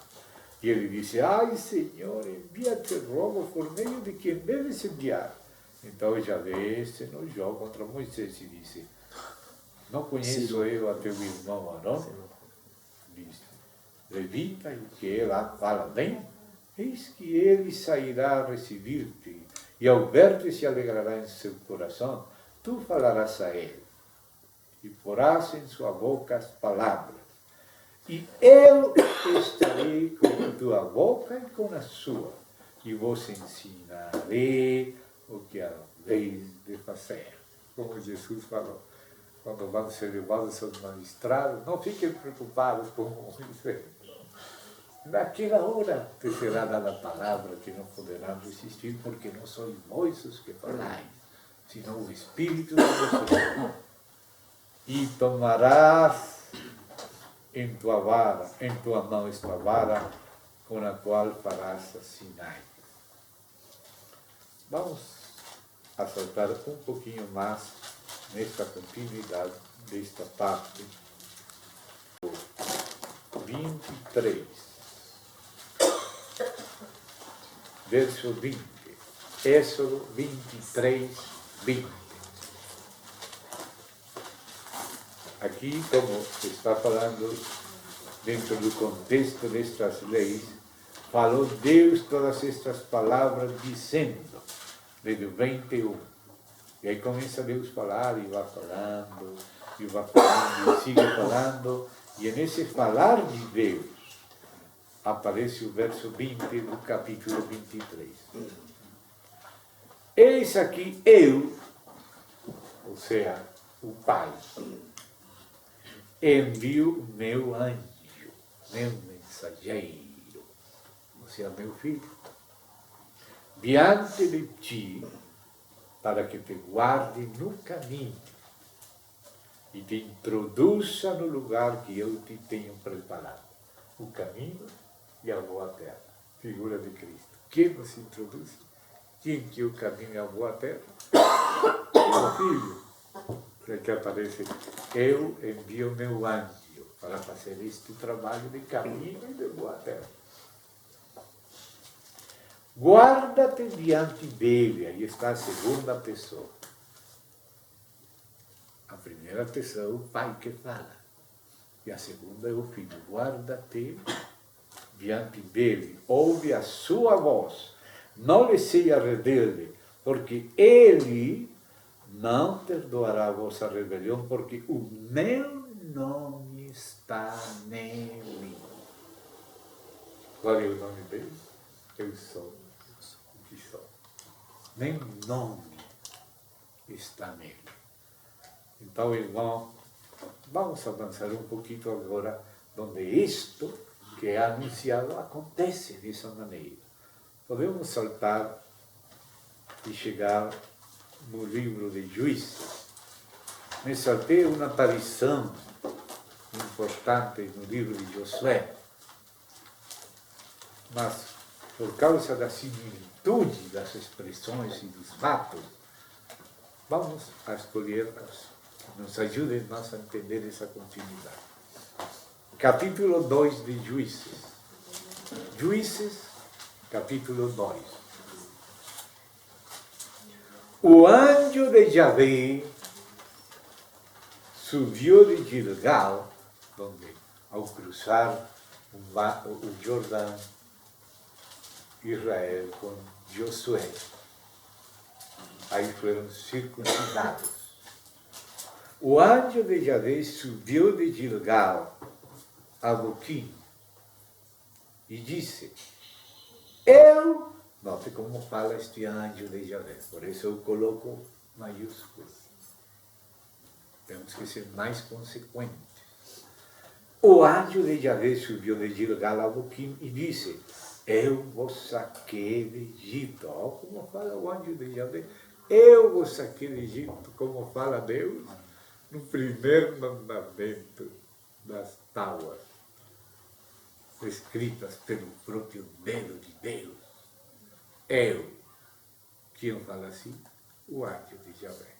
E ele disse: ai, Senhor, envia-te rogo por meio de quem deves enviar. Então Yahvé se enojou contra Moisés e disse: não conheço eu a teu irmão Arão? Disse: levita, e que ela fala bem, eis que ele sairá a receber-te, e ao ver-te se alegrará em seu coração, tu falarás a ele, e porás em sua boca as palavras, e eu estarei com a tua boca e com a sua, e vos ensinarei o que haveis de fazer. Como Jesus falou, quando vão ser levados aos magistrados, não fiquem preocupados com Moisés. Naquela hora te será dada a palavra que não poderá resistir, porque não sois vós os que falais, senão o Espírito de Deus. E tomarás em tua mão esta vara, com a qual farás sinais. Vamos a saltar um pouquinho mais nesta continuidade desta parte. 23, verso 20, Êxodo 23, 20. Aqui, como está falando dentro do contexto destas leis, falou Deus todas estas palavras dizendo, desde o 21. E aí começa Deus a falar e vai falando, e sigue falando, e é nesse falar de Deus aparece o verso 20 do capítulo 23. Eis aqui eu, ou seja, o Pai, envio meu anjo, meu mensageiro, ou seja, meu filho, diante de ti, para que te guarde no caminho e te introduza no lugar que eu te tenho preparado. O caminho e a boa terra, figura de Cristo. Quem nos introduz? Quem que é o caminho e a boa terra? O Filho. É que aparece, eu envio meu anjo para fazer este trabalho de caminho e de boa terra. Guarda-te diante dele, aí está a segunda pessoa. A primeira pessoa é o Pai que fala, e a segunda é o Filho. Guarda-te diante dele, ouve a sua voz, não lhe seja rebelde, porque ele não perdoará a vossa rebelião, porque o meu nome está nele. Qual é o nome dele? Eu sou o que sou. Nem nome está nele. Então, irmão, vamos avançar um pouquinho agora, onde isto que é anunciado acontece dessa maneira. Podemos saltar e chegar no livro de Juízes. Me saltei uma aparição importante no livro de Josué, mas por causa da similitude das expressões e dos fatos, vamos a escolher que nos ajudem mais a entender essa continuidade. Capítulo 2 de Juízes. Juízes, capítulo 2. O anjo de Yahvé subiu de Gilgal, onde, ao cruzar o Jordão, Israel com Josué, aí foram circuncidados. O anjo de Yahvé subiu de Gilgal a Boquim e disse, note como fala este anjo de Yahvé, por isso eu coloco maiúsculo. Temos que ser mais consequentes. O anjo de Yahvé subiu de Gilgal a Boquim e disse, eu vos saquei do Egito. Olha como fala o anjo de Yahvé. Eu vos saquei do Egito, como fala Deus, no primeiro mandamento das tábuas, escritas pelo próprio dedo de Deus. Eu, quem fala assim? O anjo de Yahvé.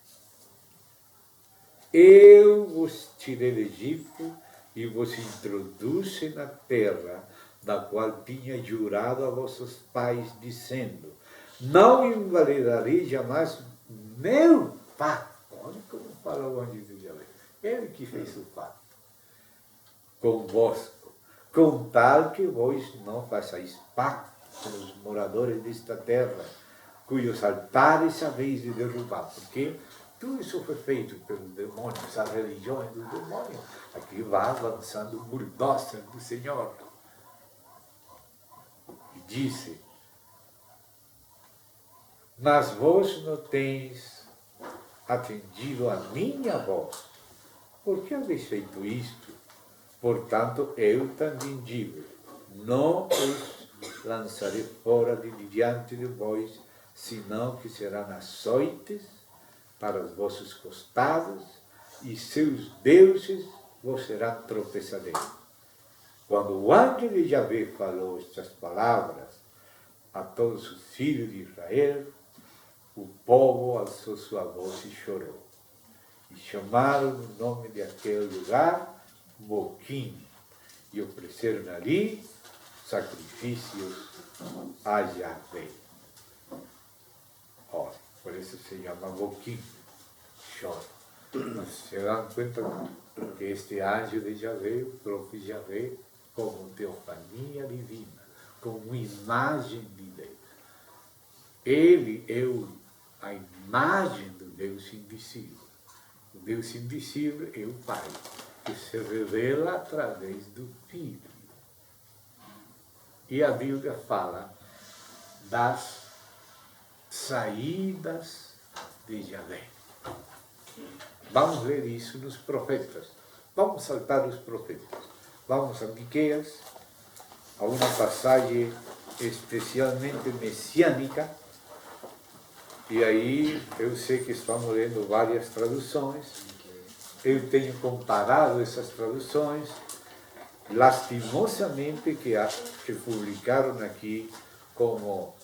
Eu vos tirei do Egito e vos introduzi na terra, da qual tinha jurado a vossos pais, dizendo, não invalidarei jamais meu pacto. Olha como fala o anjo de Yahvé. Ele que fez o pacto convosco, com tal que vós não façais pacto com os moradores desta terra, cujos altares haveis de derrubar, porque tudo isso foi feito pelos demônios, as religiões dos demônios. Aqui vai avançando o bulldozer do Senhor. E disse, mas vós não tens atendido a minha voz. Por que habéis feito isto? Portanto, eu também digo, não os lançarei fora de diante de vós, senão que serão açoites para os vossos costados, e seus deuses vos serão tropeçadeiros. Quando o anjo de Yahvé falou estas palavras a todos os filhos de Israel, o povo alçou sua voz e chorou. E chamaram o nome de aquele lugar Boquim, e ofereceram ali sacrifícios a Yahvé. Olha, por isso se chama Boquim, chora. Mas se dão conta que este anjo de Yahvé, o próprio Yahvé, como teofania divina, como imagem de Deus. Ele é a imagem do Deus invisível. O Deus invisível é o Pai, que se revela através do Filho. E a Bíblia fala das saídas de Yahvé. Vamos ler isso nos profetas. Vamos saltar os profetas. Vamos a Miqueias, a uma passagem especialmente messiânica. E aí, eu sei que estamos lendo várias traduções. Eu tenho comparado essas traduções. Lastimosamente que publicaram aqui como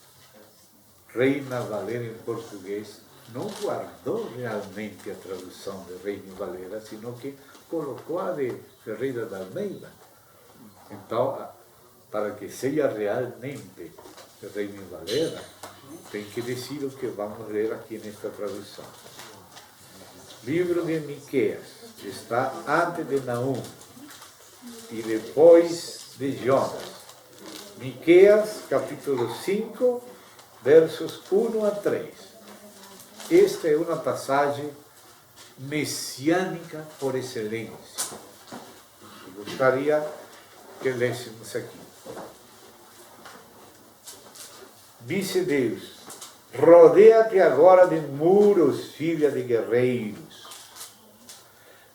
Reina Valera em português, não guardou realmente a tradução de Reina Valera, sino que colocou a de Ferreira da Almeida. Então, para que seja realmente Reina Valera, tem que decidir o que vamos ler aqui nesta tradução. Livro de Miqueias está antes de Naum e depois de Jonas. Miqueias, capítulo 5, versos 1 a 3. Esta é uma passagem messiânica por excelência. Eu gostaria que lêssemos aqui. Disse Deus, rodeia-te agora de muros, filha de guerreiros.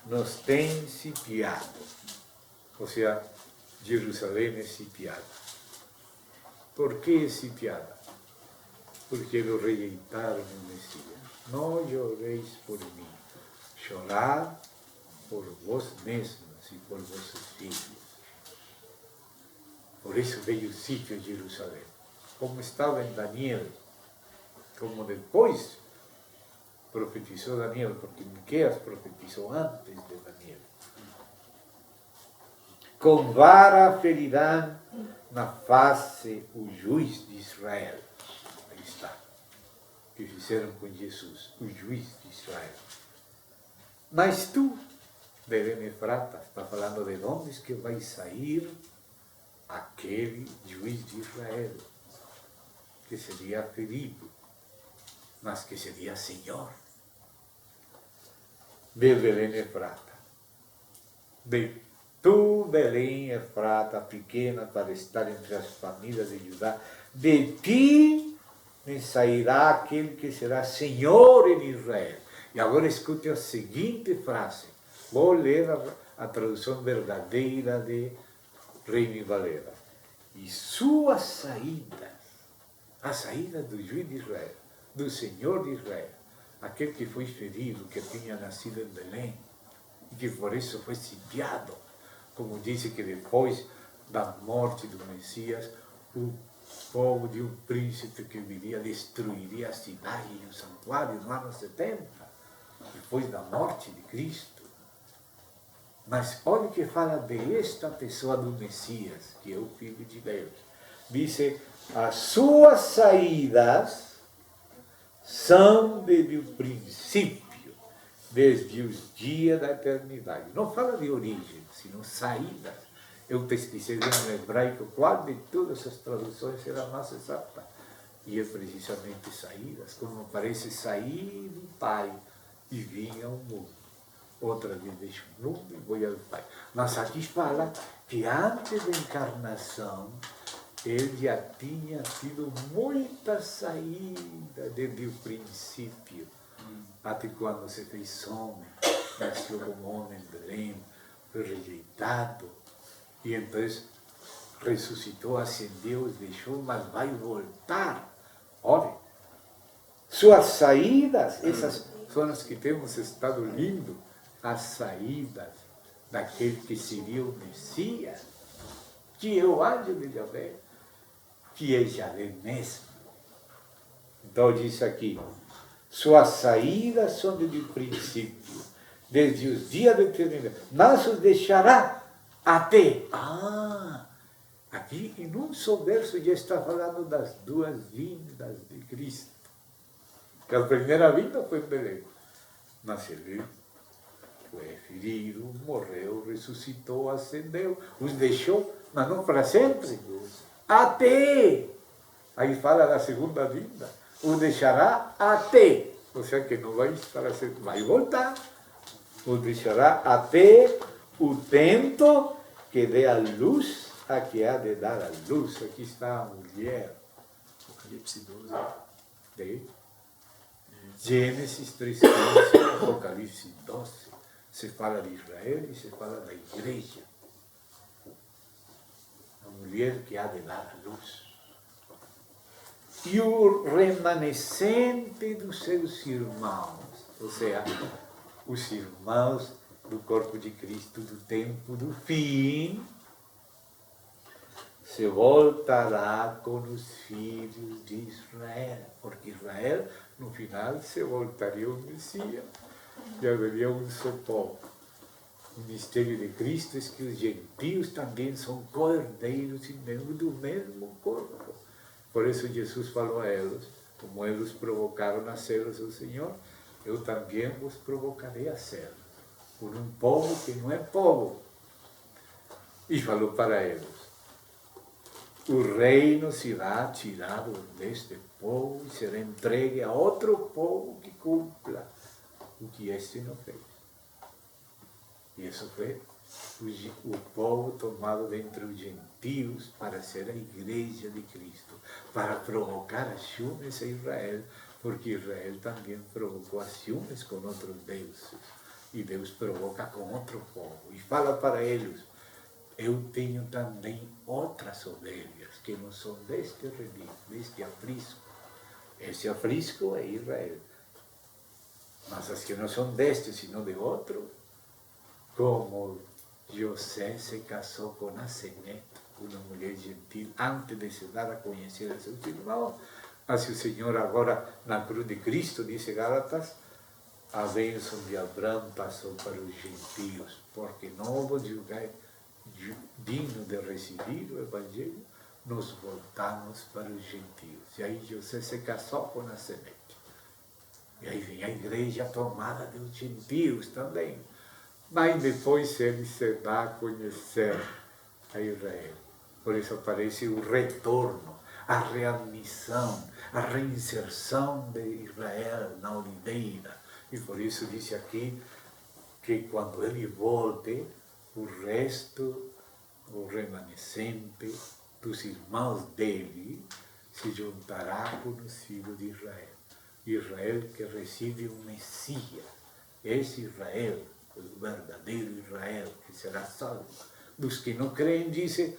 Nos tem sitiado. Ou seja, Jerusalém é sitiada. Por que é sitiada? Porque lo rejeitaram o Messias. Não choreis por mim, chorar por vós mesmos e por vossos filhos. Por isso veio o sítio de Jerusalém. Como estava em Daniel, como depois profetizou Daniel, porque Miqueias profetizou antes de Daniel. Com vara ferirão na face o juiz de Israel. Aí está. Que fizeram com Jesus, o juiz de Israel. Mas tu, Belém Efrata, está falando de onde que vai sair aquele juiz de Israel, que seria ferido, mas que seria Senhor. De Belém Efrata. De tu, Belém Efrata, pequena para estar entre as famílias de Judá, de ti me sairá aquele que será Senhor em Israel. E agora escute a seguinte frase. Vou ler a tradução verdadeira de Reina Valera. E suas saídas, a saída do juiz de Israel, do Senhor de Israel, aquele que foi ferido, que tinha nascido em Belém, e que por isso foi sitiado, como disse que depois da morte do Messias, o povo de um príncipe que viria destruiria a cidade e o santuário no ano 70, depois da morte de Cristo. Mas olha o que fala de esta pessoa do Messias, que é o Filho de Deus. Diz, as suas saídas são desde o princípio, desde os dias da eternidade. Não fala de origem, sino saídas. Eu pesquisei no hebraico qual de todas as traduções era mais exata. E é precisamente saídas, como parece sair do Pai e vir ao mundo. Outra vez deixo o mundo e vou ao Pai. Mas aqui fala que antes da encarnação, ele já tinha tido muita saída desde o princípio, até quando se fez homem, nasceu como homem em Belém, foi rejeitado, e então ressuscitou, ascendeu, deixou, mas vai voltar. Olha, suas saídas, essas são as que temos estado lendo, as saídas daquele que seria o Messias, que é o anjo de Javé, que é Javé mesmo. Então diz aqui, suas saídas são desde o princípio, desde os dias da eternidade, mas os deixará até. Aqui em um só verso já está falando das duas vindas de Cristo. Que a primeira vinda foi em Belém, mas ele foi ferido, morreu, ressuscitou, ascendeu, os deixou, mas não para sempre. Até! Aí fala da segunda vinda, os deixará até. Ou seja, que não vai estar sempre, vai voltar. Os deixará até o tempo que dê a luz a que há de dar a luz. Aqui está a mulher. Apocalipse 12. De Gênesis 3:15, Apocalipse 12. Se fala de Israel e se fala da igreja. A mulher que há de dar a luz. E o remanescente dos seus irmãos, ou seja, os irmãos do corpo de Cristo do tempo do fim, se voltará com os filhos de Israel, porque Israel, no final, se voltaria ao Messias, e haveria um só povo. O mistério de Cristo é que os gentios também são cordeiros e membros do mesmo corpo. Por isso Jesus falou a eles, como eles provocaram a servos do Senhor, eu também vos provocarei a servos, por um povo que não é povo. E falou para eles, o reino será tirado deste povo e será entregue a outro povo que cumpra o que este não fez. E isso foi o povo tomado dentre os gentios para ser a igreja de Cristo, para provocar as ciúmes a Israel, porque Israel também provocou as ciúmes com outros deuses. E Deus provoca com outro povo. E fala para eles, eu tenho também outras ovelhas que não são deste redil, deste aprisco. Esse aprisco é Israel. Mas as que não são deste, sino de outro, como José se casou com Asenete, uma mulher gentil, antes de se dar a conhecer a seus irmãos, assim o Senhor agora, na cruz de Cristo, disse Gálatas, a bênção de Abraão passou para os gentios, porque não vos julgai digno de receber o Evangelho, nos voltamos para os gentios. E aí José se casou com Asenete. E aí vem a igreja tomada dos gentios também. Mas depois ele se dá a conhecer a Israel. Por isso aparece o retorno, a readmissão, a reinserção de Israel na oliveira. E por isso disse aqui que quando ele volte, o resto, o remanescente dos irmãos dele, se juntará com os filhos de Israel. Israel que recebe um Messias. Esse Israel, o verdadeiro Israel, que será salvo. Dos que não creem, disse,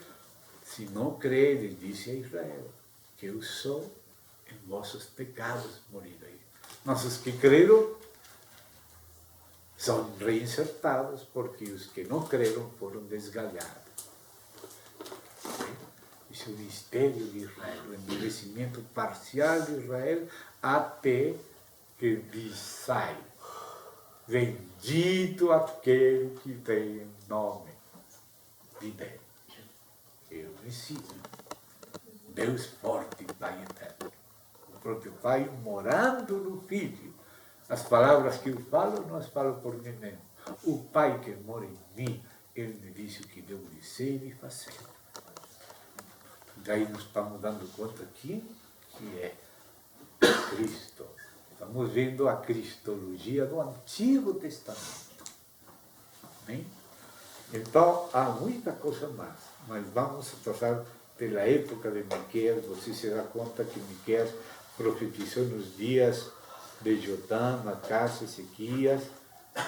se não credes, disse a Israel, que eu sou, em vossos pecados morirei. Mas os que creram são reinsertados, porque os que não creram foram desgalhados. Esse é o mistério de Israel, o endurecimento parcial de Israel, até que sai. Bendito aquele que tem nome de Deus. Eu preciso. Deus forte, Pai eterno. O próprio Pai morando no Filho. As palavras que eu falo, não as falo por mim mesmo. O Pai que mora em mim, Ele me disse o que devo dizer. conhecer e fazer. Daí nós estamos dando conta aqui que é Cristo. Estamos vendo a cristologia do Antigo Testamento. Bem? Então, há muita coisa mais, mas vamos passar pela época de Miqueias. Você se dá conta que Miqueias profetizou nos dias de Jotão, Acás, Ezequias,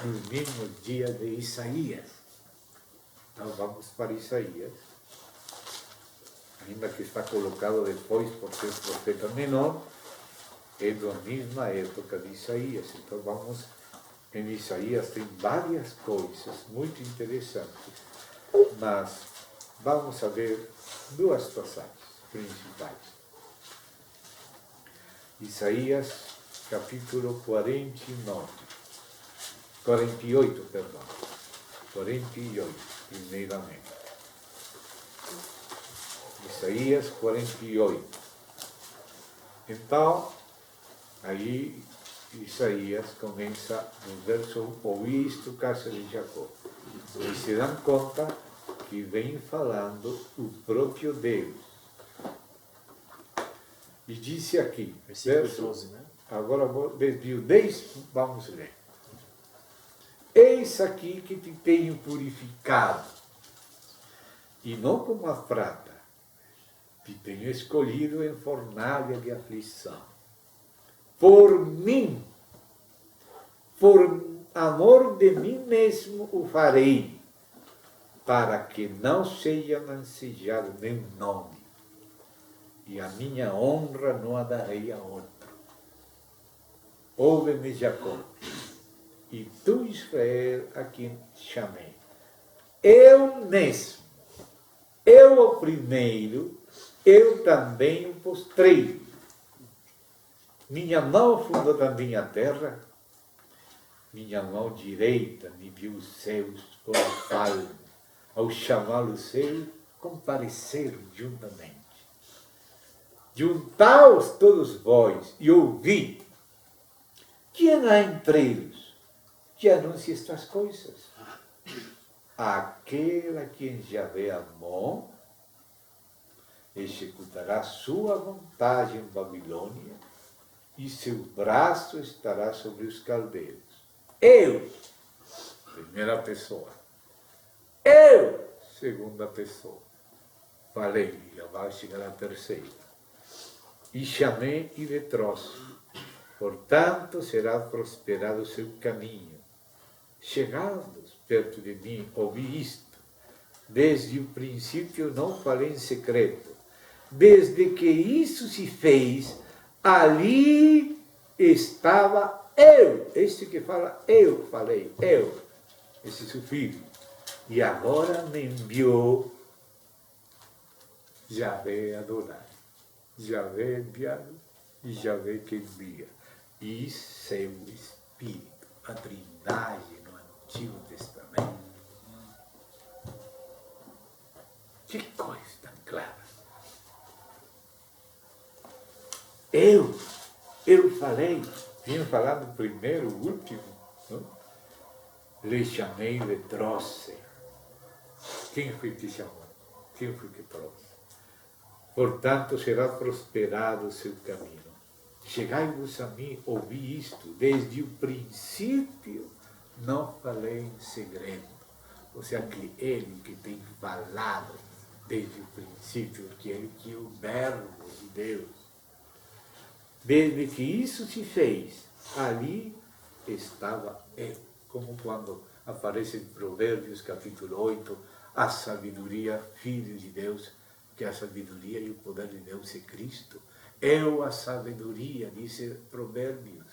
nos mesmos dias de Isaías. Então vamos para Isaías, ainda que está colocado depois por ser profeta menor, é da mesma época de Isaías. Então vamos, em Isaías tem várias coisas muito interessantes, mas vamos a ver duas passagens principais. Isaías capítulo 48, perdão. 48, primeiramente. Isaías 48. Então, aí Isaías começa no verso 1, ouvi isto, casa de Jacó. E se dão conta que vem falando o próprio Deus. E disse aqui, Versículo 12, né? Agora, desde o 10, vamos ler. Eis aqui que te tenho purificado, e não como a prata, te tenho escolhido em fornalha de aflição. Por mim, por amor de mim mesmo o farei, para que não seja mancejado meu nome, e a minha honra não a darei a outro. Ouve-me, Jacó, e tu, Israel, a quem chamei. Eu mesmo, eu o primeiro, eu também o postreiro. Minha mão fundou também a terra, minha mão direita mediu os céus com o palmo. Ao chamá-lo seu, compareceram juntamente. Juntaos todos vós e ouvi. Quem há entre eles que anuncia estas coisas? Aquele a quem Javé amou executará sua vontade em Babilônia, e seu braço estará sobre os caldeus. Eu, primeira pessoa. Eu, segunda pessoa. Falei, já vai chegar a terceira. E chamei e lhe trouxe. Portanto, será prosperado o seu caminho. Chegados perto de mim, ouvi isto. Desde o princípio não falei em secreto. Desde que isso se fez, ali estava eu. Este que fala, eu falei, eu. Esse é seu filho. E agora me enviou Javé adorar. Javé enviado e Javé que envia. E seu Espírito, a Trindade no Antigo Testamento. Que coisa tão clara. Eu falei, vim falar do primeiro, o último, não? Lhe chamei, lhe trouxe. Quem foi que chamou? Quem foi que trouxe? Portanto, será prosperado o seu caminho. Chegai-vos a mim, ouvi isto, desde o princípio não falei em segredo. Ou seja, que ele que tem falado desde o princípio, que ele que é o verbo de Deus. Desde que isso se fez, ali estava eu. Como quando aparece em Provérbios capítulo 8, a sabedoria, filho de Deus, que a sabedoria e o poder de Deus é Cristo. Eu a sabedoria, disse Provérbios,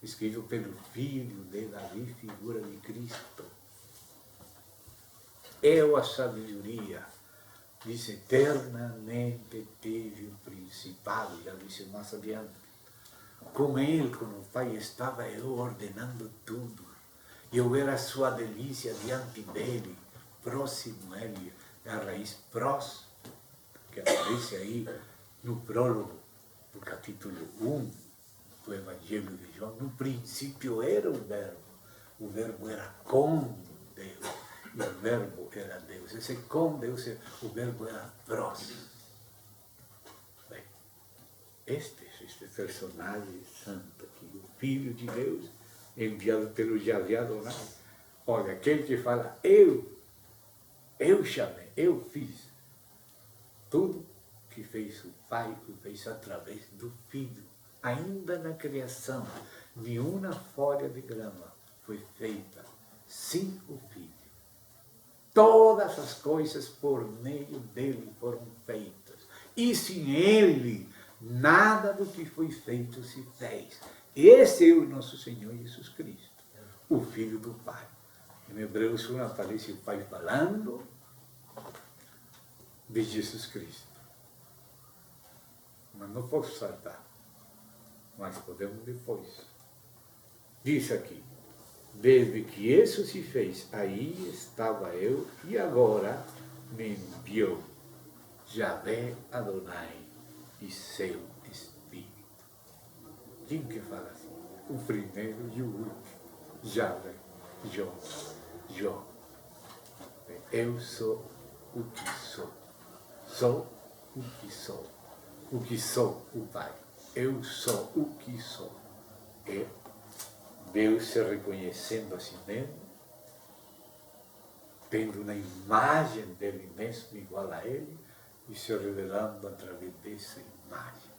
escrito pelo filho de Davi, figura de Cristo. Eu a sabedoria, disse eternamente teve o principado, já disse mais adiante. Com ele, com o Pai, estava eu ordenando tudo. Eu era a sua delícia diante dele, próximo a ele, a raiz próxima, que aparece aí no prólogo do capítulo 1 do Evangelho de João. No princípio era o verbo era com Deus, E o verbo era Deus. Esse com Deus, o verbo era próximo. Bem, este personagem santo aqui, o Filho de Deus, enviado pelo Yahvé Adonai. Olha, aquele que fala, eu chamei, eu fiz. Tudo que fez o Pai, que fez através do Filho. Ainda na criação, nenhuma folha de grama foi feita sem o Filho. Todas as coisas por meio dele foram feitas. E sem ele, nada do que foi feito se fez. Esse é o nosso Senhor Jesus Cristo, o Filho do Pai. Em Hebreus 1 aparece o Pai falando de Jesus Cristo. Mas não posso saltar. Mas podemos depois. Diz aqui, desde que isso se fez, aí estava eu, e agora me enviou Yahvé Adonai e seu Espírito. Quem que fala assim? O primeiro e o último. Yahvé, Jó. Eu sou o que sou. Sou o que sou. O que sou, o Pai. Eu sou o que sou. É Deus se reconhecendo a si mesmo, tendo uma imagem dele mesmo igual a ele, e se revelando através dessa imagem.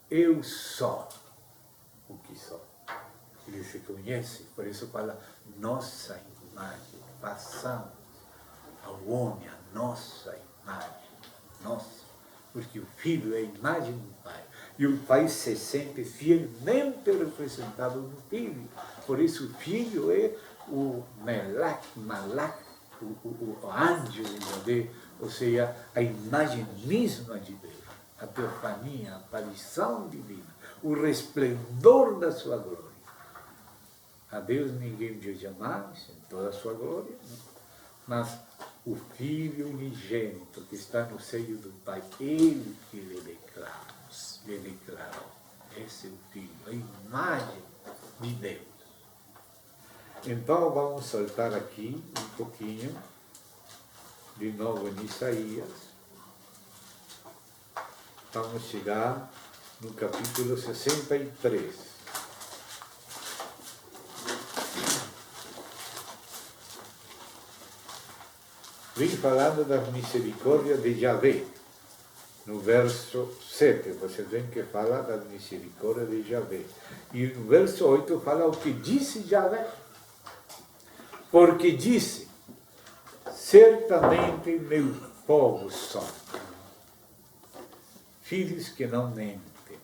Eu sou o que sou. Ele se conhece, por isso fala nossa imagem. Façamos ao homem a nossa imagem. Nossa. Porque o Filho é a imagem do Pai. E o Pai se sente fielmente representado no Filho. Por isso o Filho é o Malak, o anjo de Deus, ou seja, a imagem mesma de Deus, a teofania, a aparição divina, o resplendor da sua glória. A Deus ninguém viu jamais em toda a sua glória, mas o Filho unigênito que está no seio do Pai, ele que lhe declara, lhe declarou. Esse é o Filho, a imagem de Deus. Então vamos soltar aqui um pouquinho, de novo em Isaías. Vamos chegar no capítulo 63. Vem falando das misericórdias de Yahvé. No verso 7, vocês veem que fala das misericórdias de Yahvé. E no verso 8 fala o que disse Yahvé. Porque disse, certamente meu povo são filhos que não mentem.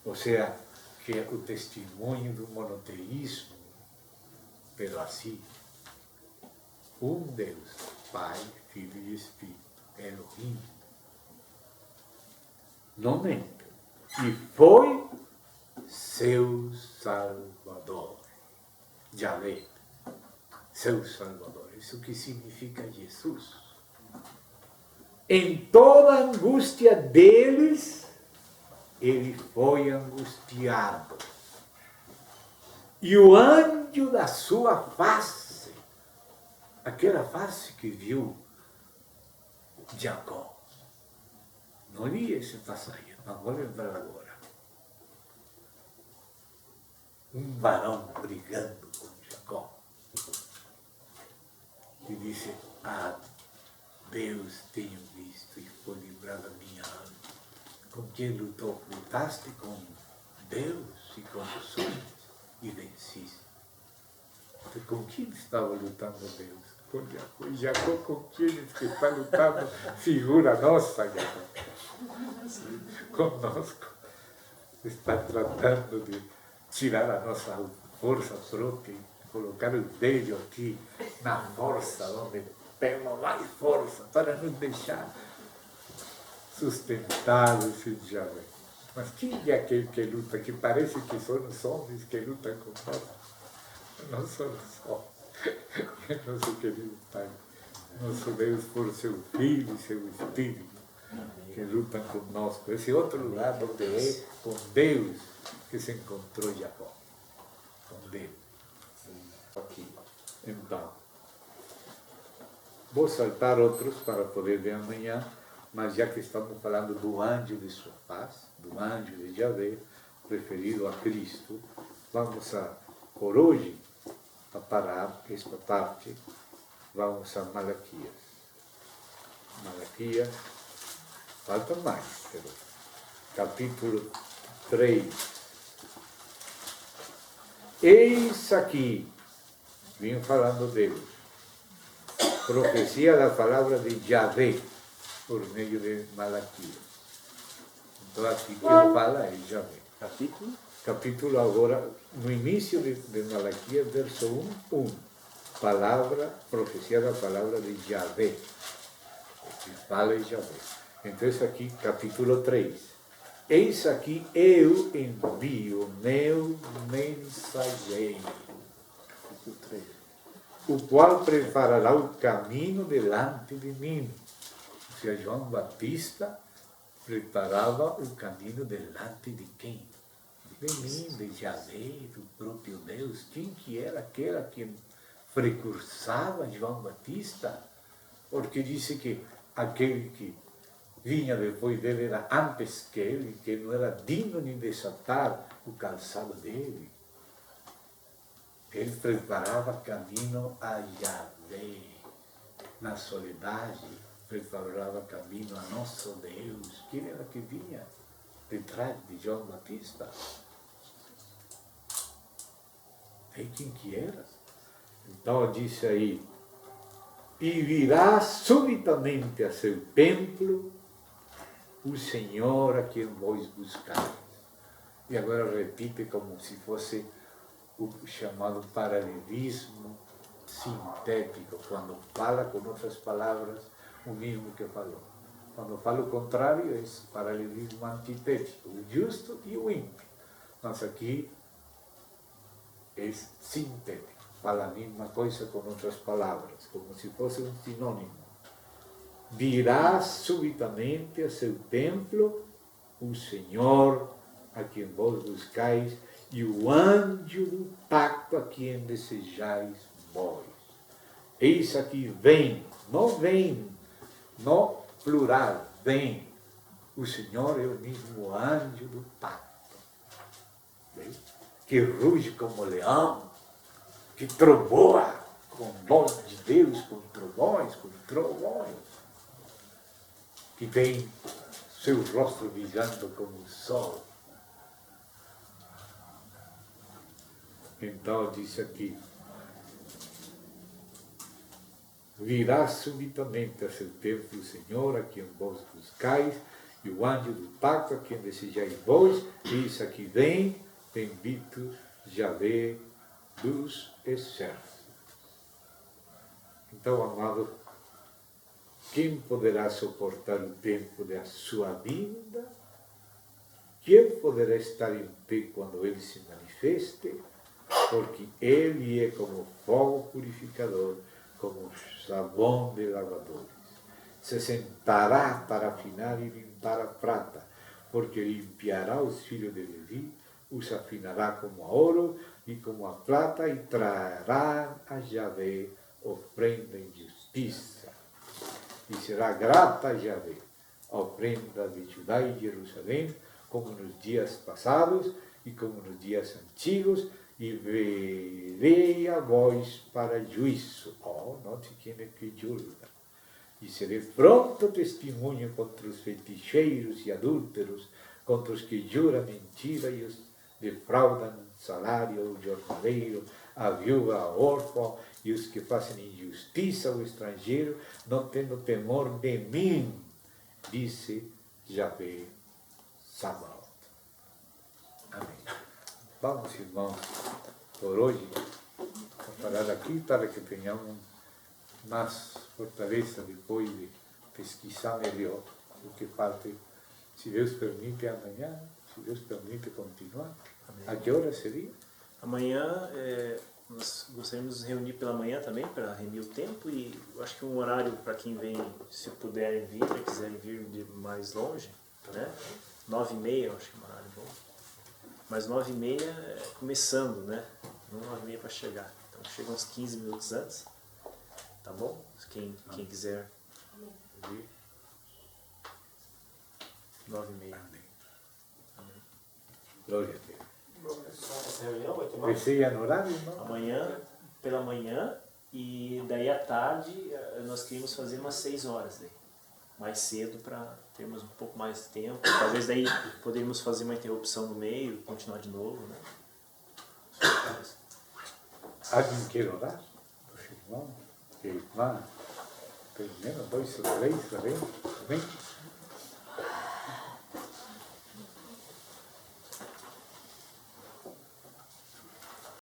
Ou seja, que é o testemunho do monoteísmo, pero assim, um Deus, Pai, Filho e Espírito, Elohim, não mente. E foi seu Salvador, Yahvé, seu Salvador. Isso que significa Jesus. Em toda a angústia deles, ele foi angustiado. E o anjo da sua face, aquela face que viu Jacó. Não li esse passagem, mas vou lembrar agora. Um varão brigando com Jacó. E disse, Deus tenho visto e foi livrado a minha alma. Com quem lutou? Lutaste com Deus e com os homens e venciste. Com quem estava lutando Deus? Com Jacó. E Jacó com quem que está lutando? Figura nossa, Jacó. Conosco. Está tratando de tirar a nossa força própria, colocar o dedo aqui na força, onde temos mais força, para nos deixar sustentados em Yahvé. Mas quem é aquele que luta, que parece que são os homens que lutam com nós? Não somos só. É nosso querido Pai, nosso Deus por seu Filho e seu Espírito, que lutam conosco. Esse outro lugar onde é com Deus que se encontrou Jacó. Com Deus. Aqui. Então, Vou saltar outros para poder ver amanhã, mas já que estamos falando do anjo de sua paz, do anjo de Yahvé, referido a Cristo, vamos a, por hoje, a parar esta parte, vamos a Malaquias. Malaquias, falta mais, pero, capítulo 3. Eis aqui, vim falando deles, profecia da palavra de Yahvé, por meio de Malaquias. Então aqui quem fala é Yahvé. Capítulo? Capítulo agora, no início de Malaquias, verso 1, palavra, profecia da palavra de Yahvé. O que fala é Yahvé. Então isso aqui, capítulo 3. Eis aqui eu envio meu mensageiro, Capítulo 3. o qual preparará o caminho delante de mim. Ou seja, João Batista preparava o caminho delante de quem? De mim, de Yahvé, do próprio Deus. Quem que era aquela que precursava João Batista? Porque disse que aquele que vinha depois dele era antes que ele, que não era digno nem desatar o calçado dele. Ele preparava caminho a Yahvé, na soledade, preparava caminho a nosso Deus. Quem era que vinha detrás de João Batista? E quem que era? Então disse aí, e virá subitamente a seu templo o Senhor a quem vós buscais. E agora repite como se fosse o chamado paralelismo sintético, quando fala com outras palavras o mesmo que falou. Quando fala o contrário, é paralelismo antitético, o justo e o ímpio. Mas aqui é sintético, fala a mesma coisa com outras palavras, como se fosse um sinônimo. Virá subitamente a seu templo o Senhor a quem vós buscais e o anjo do pacto a quem desejais vós. Eis aqui vem, no plural, vem. O Senhor é o mesmo anjo do pacto, que ruge como leão, que trovoa com voz de Deus, com trovões, que tem seu rosto brilhando como o sol. Então disse aqui, virá subitamente a seu templo o Senhor a quem vós buscais, e o anjo do pacto a quem desejais vós, eis aqui vem, bendito Yahvé dos exércitos. Então, amado, quem poderá suportar o tempo da sua vinda? Quem poderá estar em pé quando ele se manifeste? Porque ele é como fogo purificador, como sabão de lavadores. Se sentará para afinar e limpar a prata, porque limpiará os filhos de Levi, os afinará como a ouro e como a prata, e trará a Yahvé ofrenda em justiça. E será grata a Yahvé a ofrenda de Judá e Jerusalém, como nos dias passados e como nos dias antigos, e verei a vós para juízo. Note quem é que julga. E serei pronto testemunho contra os feticheiros e adúlteros, contra os que juram mentira e os defraudam salário ao jornaleiro, a viúva, a órfã, e os que fazem injustiça ao estrangeiro, não tendo temor de mim, disse Yahvé Sabaoth. Amém. Vamos, irmãos, por hoje, parar aqui para que tenhamos mais fortaleza depois de pesquisar melhor o que falta. Se Deus permite, amanhã, se Deus permite, continuar. Amém. A que hora seria? Amanhã, nós gostaríamos de nos reunir pela manhã também, para reunir o tempo, e eu acho que um horário para quem vem, se puderem vir, se quiserem vir de mais longe, né? 9h30, eu acho que é um horário bom. Mas 9h30 começando, né? Não 9h30 para chegar. Então chega uns 15 minutos antes. tá bom? Quem quiser vir. 9h30. Glória a Deus. Essa reunião vai ter mais? Vai ser no horário, não? Amanhã, pela manhã, e daí à tarde nós queríamos fazer umas 6 horas daí. Mais cedo para termos um pouco mais de tempo. Talvez daí poderíamos fazer uma interrupção no meio e continuar de novo, né? Alguém quer orar? Os irmãos, que irmã, pelo menos 2 ou 3, tá bem?